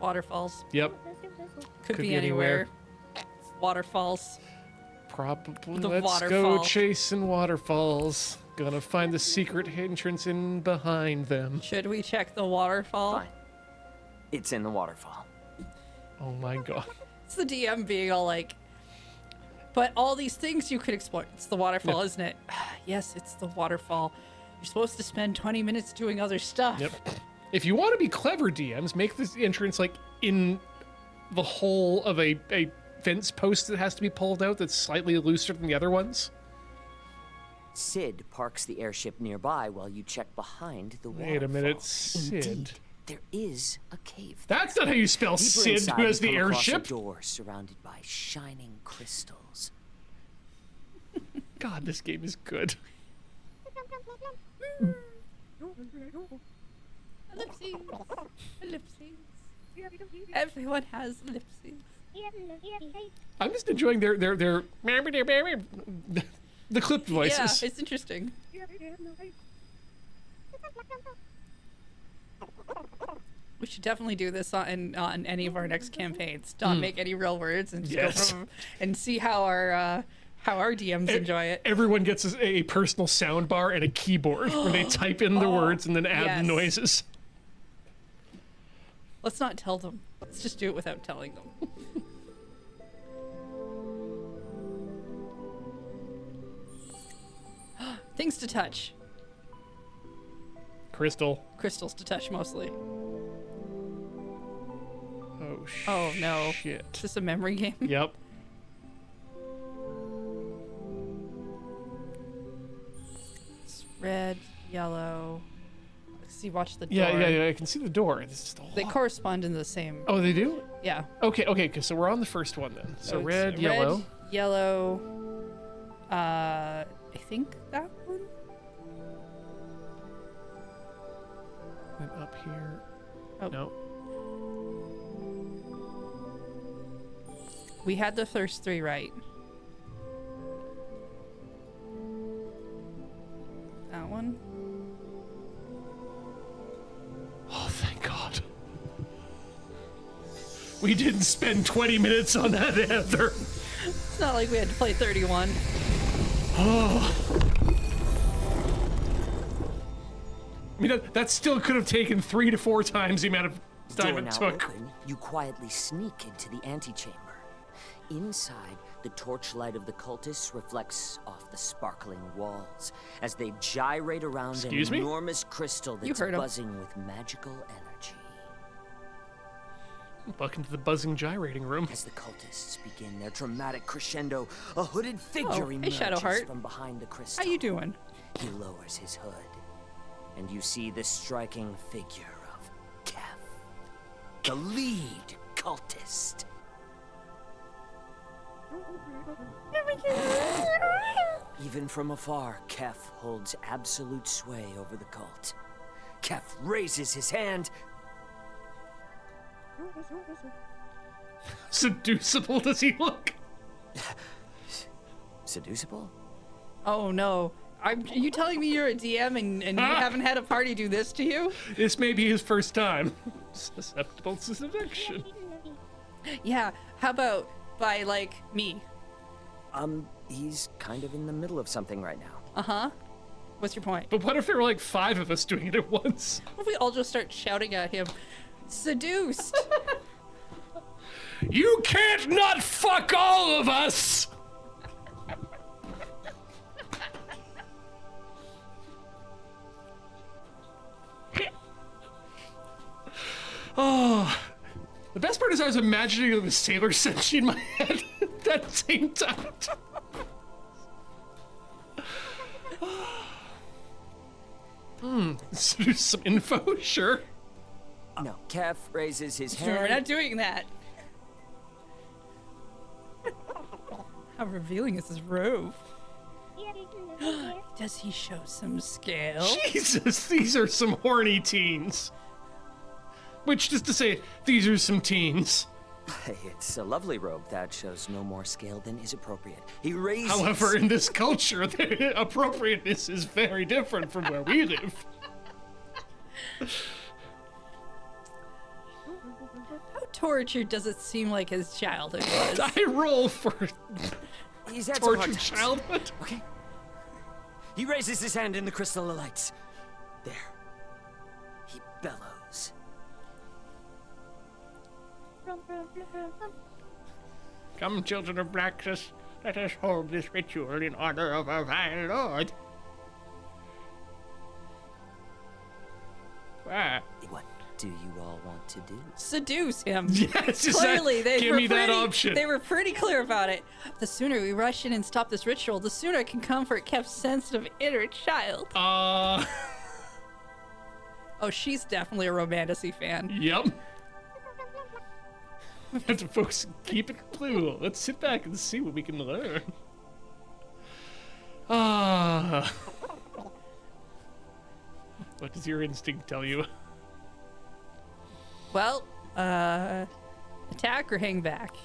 Waterfalls. Yep. Could be anywhere. Waterfalls. Probably. The Let's waterfall. go chasing waterfalls. Gonna find the secret entrance in behind them. Should we check the waterfall? Fine. It's in the waterfall. Oh my god. It's the DM being all like, but all these things you could explore. It's the waterfall, isn't it? Yes, it's the waterfall. You're supposed to spend 20 minutes doing other stuff. Yep. If you want to be clever, DMs, make this entrance like in the hole of a fence post that has to be pulled out that's slightly looser than the other ones. Sid parks the airship nearby while you check behind the waterfall. Wait a minute, Sid. Indeed, there is a cave. That's not how you spell Deeper Sid, inside, who has you the come across airship. A door surrounded by shining crystals. God, this game is good. Ellipses. Ellipses. Everyone has ellipses. I'm just enjoying their the clipped voices. Yeah, it's interesting. We should definitely do this on any of our next campaigns. Not make any real words and just Yes. go from, and see how our how our DMs enjoy it. Everyone gets a personal sound bar and a keyboard where they type in the words and then add the noises. Let's not tell them. Let's just do it without telling them. Things to touch. Crystal. Crystals to touch mostly. Oh, no. Shit. Is this a memory game? Yep. It's red, yellow. See, watch the door. Yeah, I can see the door. This is the They correspond in the same. Oh, they do? Yeah. Okay, so we're on the first one then. So red, yellow. Yellow. I think that one? Went up here. Oh. No. We had the first three right. That one. Oh, thank God. We didn't spend 20 minutes on that either. It's not like we had to play 31. Oh. I mean, that still could have taken 3 to 4 times the amount of time Door it now took. open, you quietly sneak into the antechamber. Inside, the torchlight of the cultists reflects off the sparkling walls as they gyrate around Excuse an me? enormous crystal You that's heard 'em. buzzing with magical energy. Welcome to the buzzing gyrating room. As the cultists begin their dramatic crescendo, a hooded figure hey, emerges Shadowheart. from behind the crystal. How you doing? He lowers his hood, and you see the striking figure of Kef, the lead cultist. Even from afar, Kef holds absolute sway over the cult. Kef raises his hand. Seducible does he look? Seducible? Oh no. Are you telling me you're a DM and you haven't had a party do this to you? This may be his first time. Susceptible to seduction. Yeah, how about by, like, me? He's kind of in the middle of something right now. Uh-huh. What's your point? But what if there were like 5 of us doing it at once? What if we all just start shouting at him, seduced? You can't not fuck all of us! Oh, the best part is I was imagining the Sailor Senshi in my head at that same time. Some info, sure. No, Kef raises his Sure, we're hand. not doing that. How revealing is his robe? Does he show some scale? Jesus, these are some horny teens. Which, just to say, these are some teens. It's a lovely robe that shows no more scale than is appropriate. He raises. However, in this culture, the appropriateness is very different from where we live. How tortured does it seem like his childhood was? I roll for He's had some hard tortured times. childhood. Okay. He raises his hand and the crystal lights. There. He bellows. Come, children of Braxis, let us hold this ritual in honor of our vile lord. Ah. What do you all want to do? Seduce him. Yes, Clearly, they give were me that pretty, option. They were pretty clear about it. The sooner we rush in and stop this ritual, the sooner I can comfort Kef's sensitive inner child. Oh, she's definitely a Romantasy fan. Yep. And folks, keep it cool. Let's sit back and see what we can learn. Ah. What does your instinct tell you? Well, attack or hang back?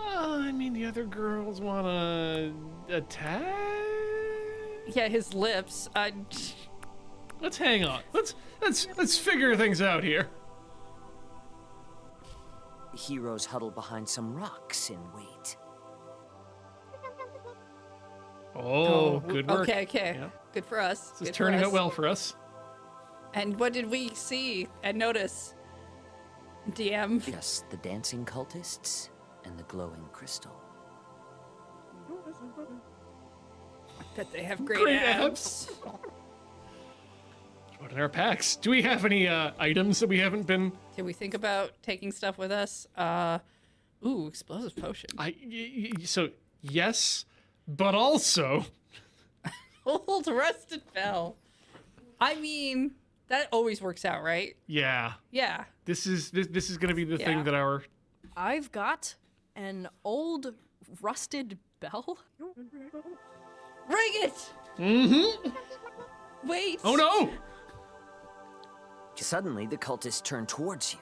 I mean, the other girls wanna attack? Yeah, his lips. Let's hang on. Let's figure things out here. Heroes huddle behind some rocks in wait. Oh, good work. Okay. Yeah. Good for us. This is Good for turning us. out well for us. And what did we see and notice? DM. Yes, the dancing cultists and the glowing crystal. Bet they have great, Great abs. What in our packs? Do we have any items that we haven't been? Did we think about taking stuff with us? Ooh, explosive potion. So yes, but also Old rusted bell. I mean, that always works out, right? yeah. Yeah. This is going to be the thing that our I've got an old rusted bell. Ring it! Mm-hmm. Wait. Oh no! Suddenly, the cultists turn towards you.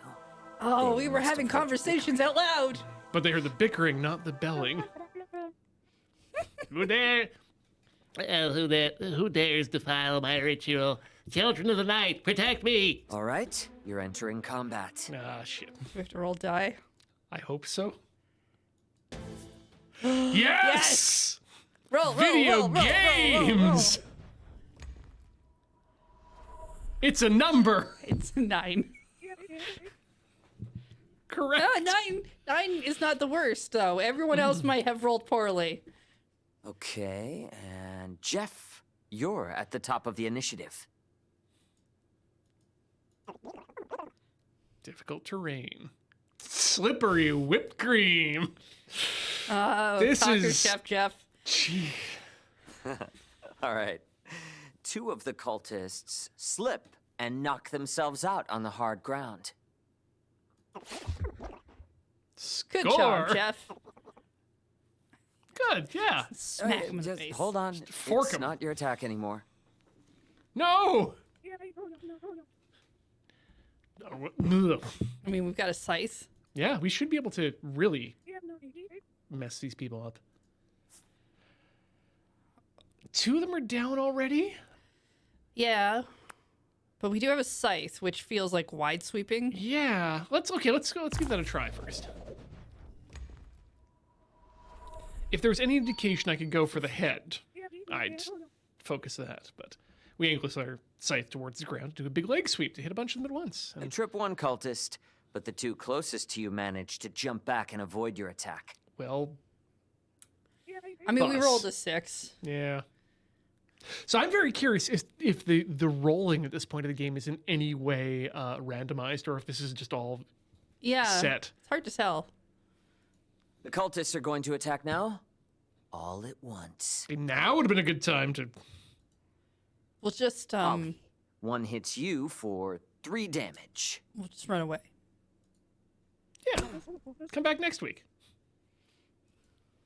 Oh, They we were must having have heard you conversations out loud. But they heard the bickering, not the belling. Who dare? Who dares defile my ritual? Children of the night, protect me! All right, you're entering combat. Ah, shit. We have to roll die. I hope so. Yes! Roll, Video games! It's a number! It's a 9. Correct. 9 is not the worst, though. Everyone else might have rolled poorly. Okay, and Jeff, you're at the top of the initiative. Difficult terrain. Slippery whipped cream. This Taco is Chef Jeff. Gee. All right. 2 of the cultists slip and knock themselves out on the hard ground. Good Score. job, Jeff. Good, yeah. Smack him in the Just face. hold on. fork It's him. not your attack anymore. No! Ugh. I mean, we've got a scythe. Yeah, we should be able to really mess these people up. 2 of them are down already? Yeah. But we do have a scythe, which feels like wide sweeping. Yeah. Let's give that a try first. If there was any indication I could go for the head, I'd focus that, but we angle our scythe towards the ground, do a big leg sweep to hit a bunch of them at once. You trip one cultist, but the 2 closest to you manage to jump back and avoid your attack. Well, I mean, we Bus. rolled a 6. yeah. So I'm very curious if the rolling at this point of the game is in any way randomized, or if this is just all Yeah. set. It's hard to tell. The cultists are going to attack now, all at once. Now would have been a good time to. We'll just Ollie, 1 hits you for 3 damage. we'll just run away. Yeah. Come back next week.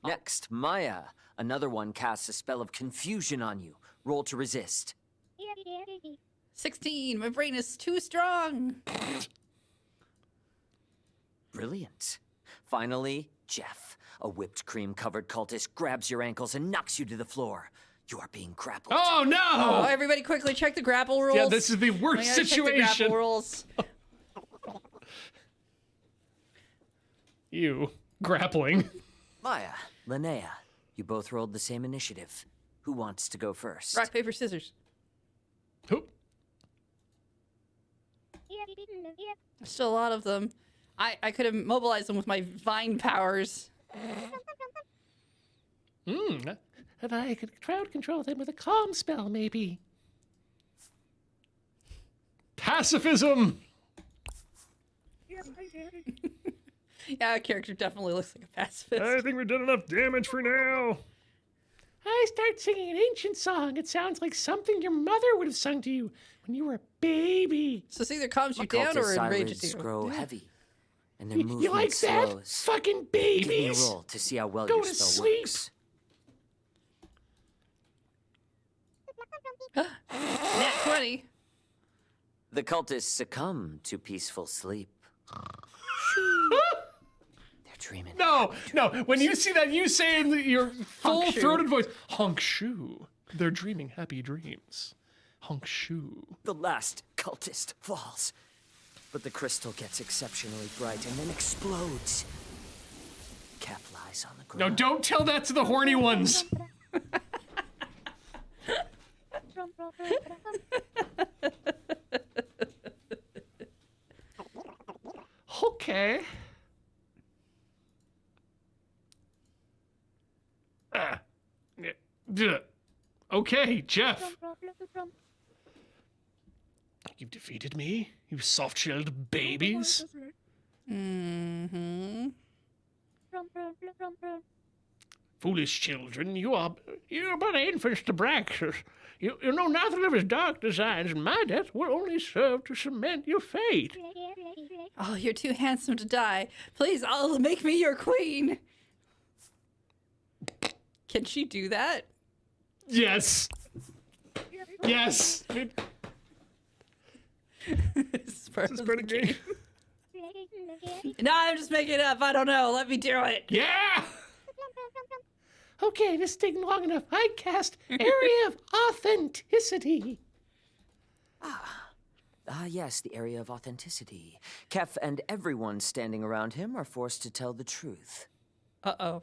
Next, Maya. Another one casts a spell of confusion on you. Roll to resist. 16. My brain is too strong. Brilliant. Finally, Jeff. A whipped cream covered cultist grabs your ankles and knocks you to the floor. You are being grappled. Oh no! Oh, everybody quickly check the grapple rules. Yeah, this is the worst We gotta check the situation. grapple rules. You grappling. Maya, Linnea, you both rolled the same initiative. Who wants to go first? Rock, paper, scissors. Who? There's still a lot of them. I could have mobilized them with my vine powers. If I could crowd control them with a calm spell, maybe. Pacifism! Yeah, our character definitely looks like a pacifist. I think we've done enough damage for now. I start singing an ancient song. It sounds like something your mother would have sung to you when you were a baby. So this either calms you Occultist down or enrages eyelids you. grow Yeah. heavy, and their You movement like that? slows. Fucking Give me a babies! roll to see how well Go your to spell sleep. works. Nat 20. The cultists succumb to peaceful sleep. They're dreaming. No. When you see that, you say in your full-throated voice, honk shoo. They're dreaming happy dreams. Honk shoo. The last cultist falls, but the crystal gets exceptionally bright and then explodes. Cap lies on the No, ground. don't tell that to the horny ones. Okay. Okay, Jeff. You've defeated me, you soft-shelled babies. Mm-hmm. Foolish children, you're but infants to Braxus. You know nothing of his dark designs, and my death will only serve to cement your fate. Oh, you're too handsome to die. Please, make me your queen. Can she do that? Yes. Yes. This is part of the game. No, I'm just making it up. I don't know. Let me do it. Yeah. Okay, this is taking long enough. I cast Area of Authenticity. Yes, the area of authenticity. Kef and everyone standing around him are forced to tell the truth. Uh-oh.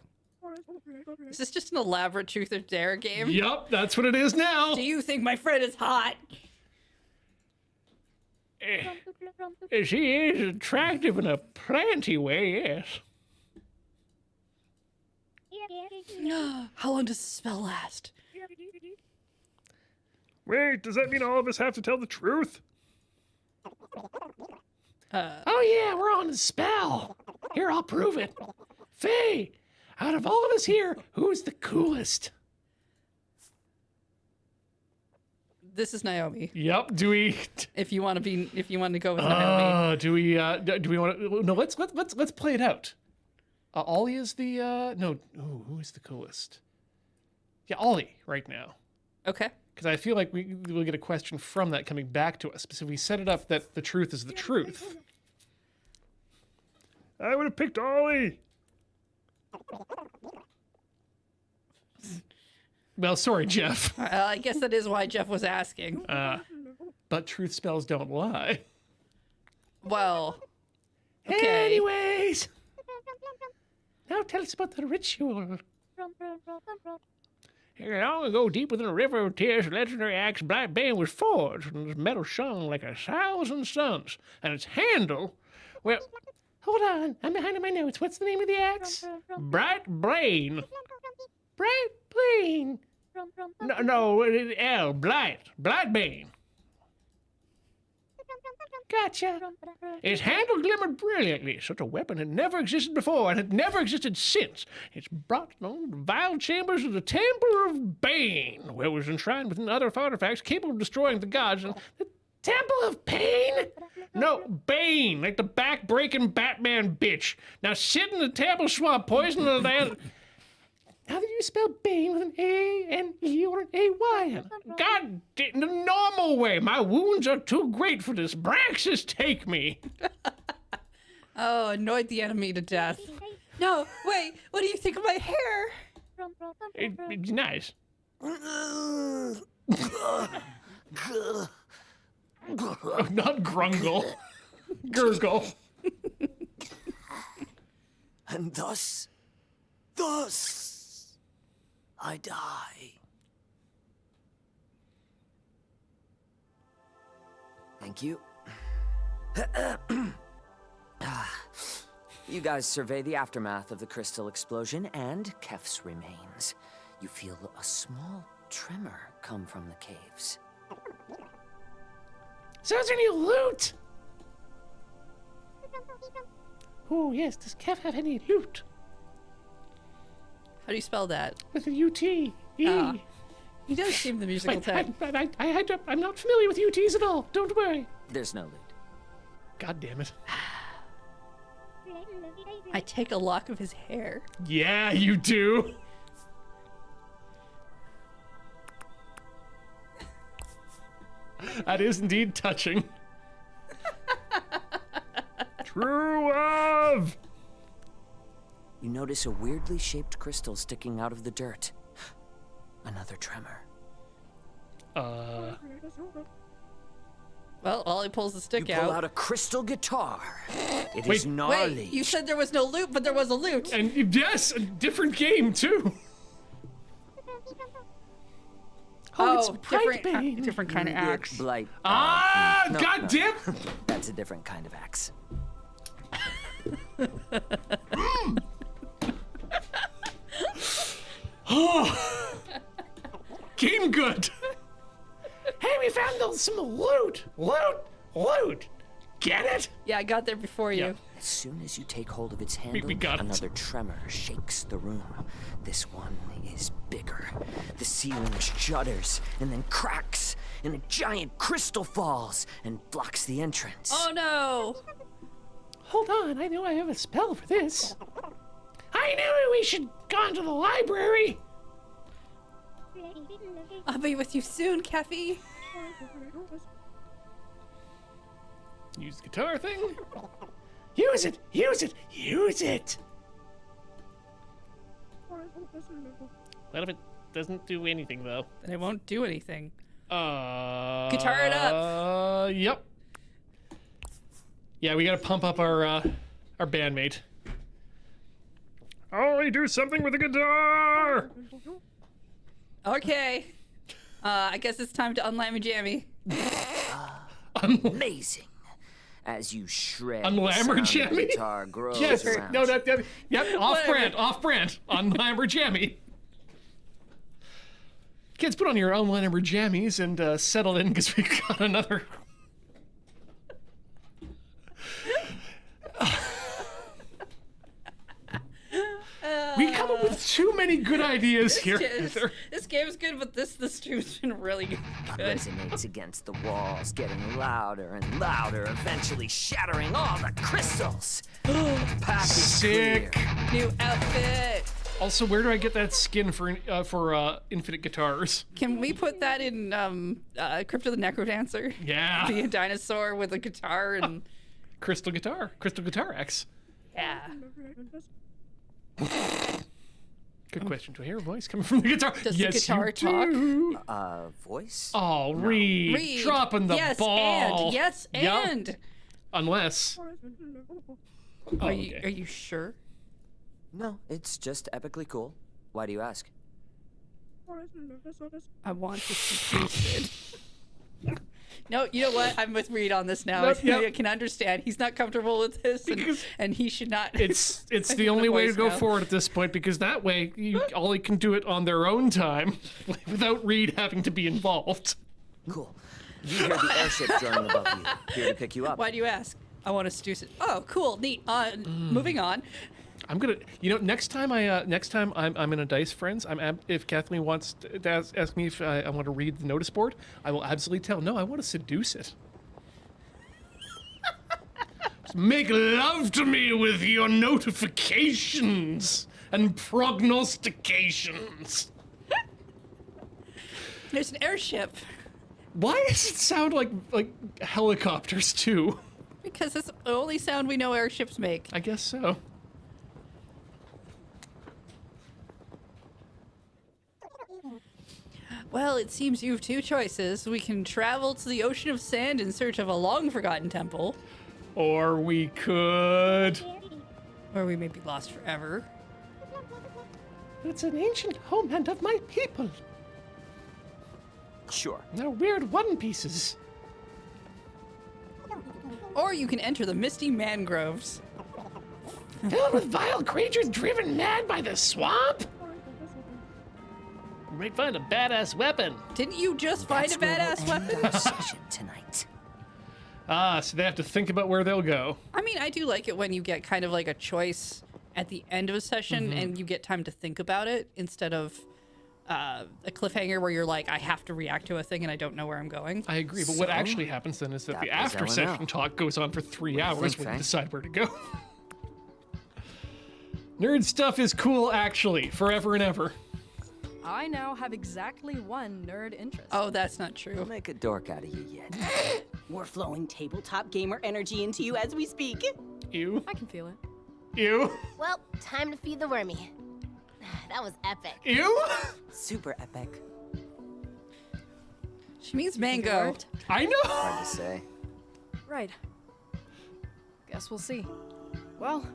Is this just an elaborate truth or dare game? Yup, that's what it is now. Do you think my friend is hot? She is attractive in a plenty way, yes. How long does the spell last? Wait, does that mean all of us have to tell the truth? Oh yeah, we're on the spell. Here, I'll prove it. Faye, out of all of us here, who's the coolest? This is Naomi. Yep. Do we? If you want to go with Naomi. Do we want to? No. Let's play it out. Ollie is the no. Ooh, who is the coolest? Yeah, Ollie right now. Okay. Because I feel like we will get a question from that coming back to us. So we set it up that the truth is the truth. I would have picked Ollie. Well, sorry, Jeff. I guess that is why Jeff was asking. But truth spells don't lie. Well, okay. Anyways, now tell us about the ritual. Long ago, deep within a river of tears, a legendary axe Black Bane was forged, and its metal shone like 1,000 suns. And its handle, well, hold on, I'm behind in my notes. What's the name of the axe? Bright Bane. Bright Bane. No, L, Blight Bane. Gotcha. Its handle glimmered brilliantly. Such a weapon had never existed before and had never existed since. It's brought along the vile chambers of the Temple of Bane, where it was enshrined within other artifacts capable of destroying the gods. And the Temple of Pain? No, Bane, like the back-breaking Batman bitch. Now sit in the temple swamp, poison the land. How do you spell Bane with an A-N-E or an A-Y? God, the normal way. My wounds are too great for this. Braxis, take me. Oh, annoyed the enemy to death. No, wait, what do you think of my hair? It's nice. Not grungle. Gurgle. And thus, I die. Thank you. You guys survey the aftermath of the crystal explosion and Kef's remains. You feel a small tremor come from the caves. So is there any loot? Oh, yes. Does Kev have any loot? How do you spell that? With a U-T. E. He does seem the musical type. I'm not familiar with UTs at all. Don't worry. There's no loot. God damn it. I take a lock of his hair. Yeah, you do. That is indeed touching. True love! You notice a weirdly shaped crystal sticking out of the dirt. Another tremor. Well, Ollie pulls the stick You out. pull out a crystal guitar. It is gnarly. Wait, you said there was no loot, but there was a loot. And yes, a different game too. Oh, it's different, Brightbane. different kind of axe. Blight. Ah, no, goddamn! That's a different kind of axe. Oh, game good. Hey, we found some loot. Loot. Get it? Yeah, I got there before you. As soon as you take hold of its handle, we got it. another tremor shakes the room. This one is bigger. The ceiling shudders and then cracks, and a giant crystal falls and blocks the entrance. Oh no! Hold on, I know I have a spell for this. I knew we should gone to the library. I'll be with you soon, Café. Use the guitar thing. Use it. What if it doesn't do anything though? Then it won't do anything. Guitar it up. Yep. Yeah, we gotta pump up our bandmate. Only do something with the guitar. Okay. I guess it's time to unlime a jammy. Amazing. As you shred, the sound of the Unlamber-jammy? guitar grows Yes. around No, you. yep. Off brand. Unlamber jammy. Kids, put on your Unlamber jammies and settle in because we've got another. We come up with too many good ideas here. This game's good, but the stream's been really good. Resonates against the walls, getting louder and louder, eventually shattering all the crystals. Path is Sick. clear. New outfit. Also, where do I get that skin for infinite guitars? Can we put that in Crypt of the Necrodancer? Yeah. Be a dinosaur with a guitar and Crystal Guitar X. yeah. Good question. Do I hear a voice coming from the guitar? Does yes, the guitar you talk? do. Voice? Oh, Reed. Reed. Dropping the yes, ball. And. Yes, Yep. and. Unless. Are you sure? No, it's just epically cool. Why do you ask? I want to see tasted. No, you know what? I'm with Reed on this now. Yep. I can understand. He's not comfortable with this, and he should not. It's the only way to voice go now. forward at this point because that way Ollie can do it on their own time without Reed having to be involved. Cool. You hear the airship droning above you. Here to pick you up. Why do you ask? I want to seduce it. Oh, cool, neat. Moving on. I'm gonna, next time I'm in a Dice Friends, if Kathleen wants to ask me if I want to read the notice board, I will absolutely tell. No, I want to seduce it. Make love to me with your notifications and prognostications. There's an airship. Why does it sound like helicopters too? Because it's the only sound we know airships make. I guess so. Well, it seems you have two choices. We can travel to the ocean of sand in search of a long-forgotten temple. Or we could... Or we may be lost forever. It's an ancient homeland of my people. Sure. They're weird One Pieces. Or you can enter the misty mangroves. Filled with vile creatures driven mad by the swamp? We might find a badass weapon. Didn't you just find a badass weapon? Session tonight. So they have to think about where they'll go. I mean, I do like it when you get kind of like a choice at the end of a session Mm-hmm. and you get time to think about it instead of a cliffhanger where you're like, I have to react to a thing and I don't know where I'm going. I agree, but what actually happens then is that the that was after session talk goes on for 3 hours think, when you Faye? decide where to go. Nerd stuff is cool, actually, forever and ever. I now have exactly one nerd interest. Oh, that's not true. Don't make a dork out of you yet. We're flowing tabletop gamer energy into you as we speak. Ew. I can feel it. Ew. Well, time to feed the wormy. That was epic. Ew. Super epic. She means mango. I know. Hard to say. Right. Guess we'll see. Well,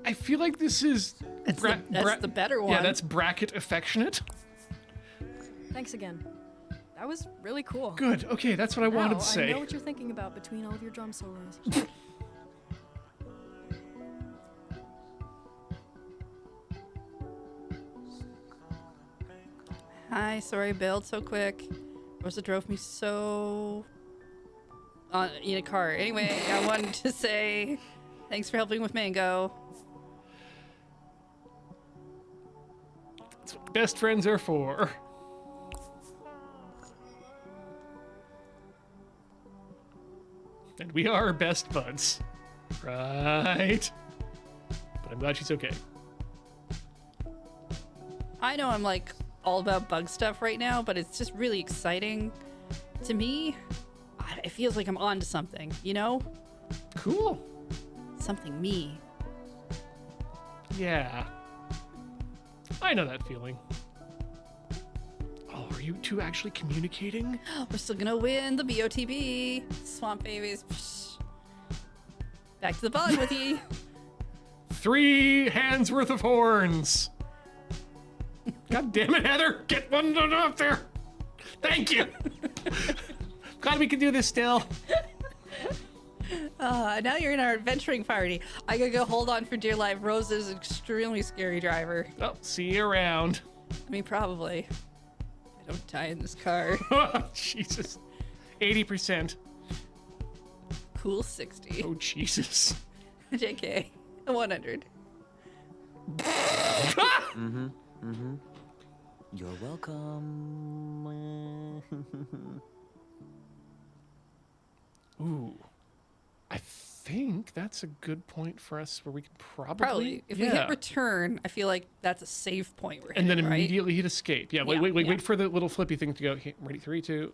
I feel like this is That's the better one. Yeah, that's bracket affectionate. Thanks again. That was really cool. Good. Okay, that's what I wanted to say. I know what you're thinking about between all of your drum solos. Hi, sorry I bailed so quick. Rosa drove me so in a car. Anyway, I wanted to say thanks for helping with Mango. That's what best friends are for. And we are best buds. Right? But I'm glad she's okay. I know I'm like all about bug stuff right now, but it's just really exciting. To me, it feels like I'm on to something, you know? Cool. Something me. Yeah. I know that feeling. Oh, are you two actually communicating? We're still gonna win the BOTB. Swamp babies. Psh. Back to the bog with ye. 3 hands worth of horns. God damn it, Heather! Get one up there! Thank you! Glad we can do this still. Now you're in our adventuring party. I gotta go hold on for dear life. Rosa's an extremely scary driver. Oh, see you around. I mean, probably. I don't die in this car. Jesus. 80%. Cool 60. Oh, Jesus. JK. 100. You're welcome. Ooh. I think that's a good point for us where we can probably... If we hit return, I feel like that's a save point we're hitting, And then right? immediately hit escape. Yeah, wait for the little flippy thing to go. Okay, ready, 3, 2...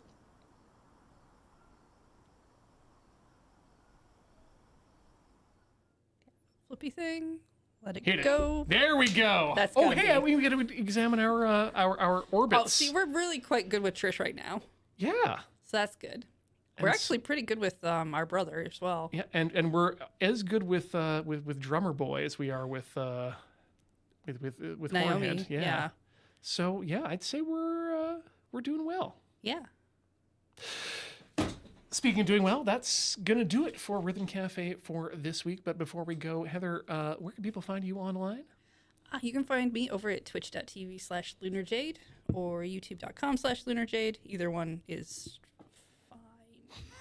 Flippy thing. Let it Hit go. It. There we go. That's oh, gotta hey, be- we got to examine our orbits. Oh, see, we're really quite good with Trish right now. Yeah. So that's good. We're actually pretty good with our brother as well. Yeah, and we're as good with Drummer Boy as we are with Naomi, Hornhead. yeah. So yeah, I'd say we're doing well. Yeah. Speaking of doing well, that's gonna do it for Rhythm Cafe for this week. But before we go, Heather, where can people find you online? You can find me over at twitch.tv/LunarJade or youtube.com/LunarJade. Either one is fine.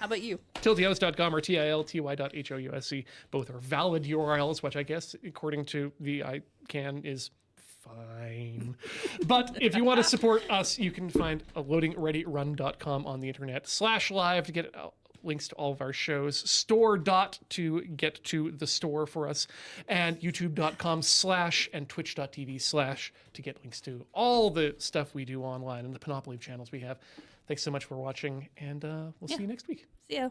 How about you? Tiltyhouse.com or tilty.housc. Both are valid URLs, which I guess, according to the ICANN, is fine. But if you want to support us, you can find loadingreadyrun.com on the internet /live to get links to all of our shows, store to get to the store for us, and youtube.com/ and twitch.tv/ to get links to all the stuff we do online and the panoply of channels we have. Thanks so much for watching, and we'll see you next week. See ya.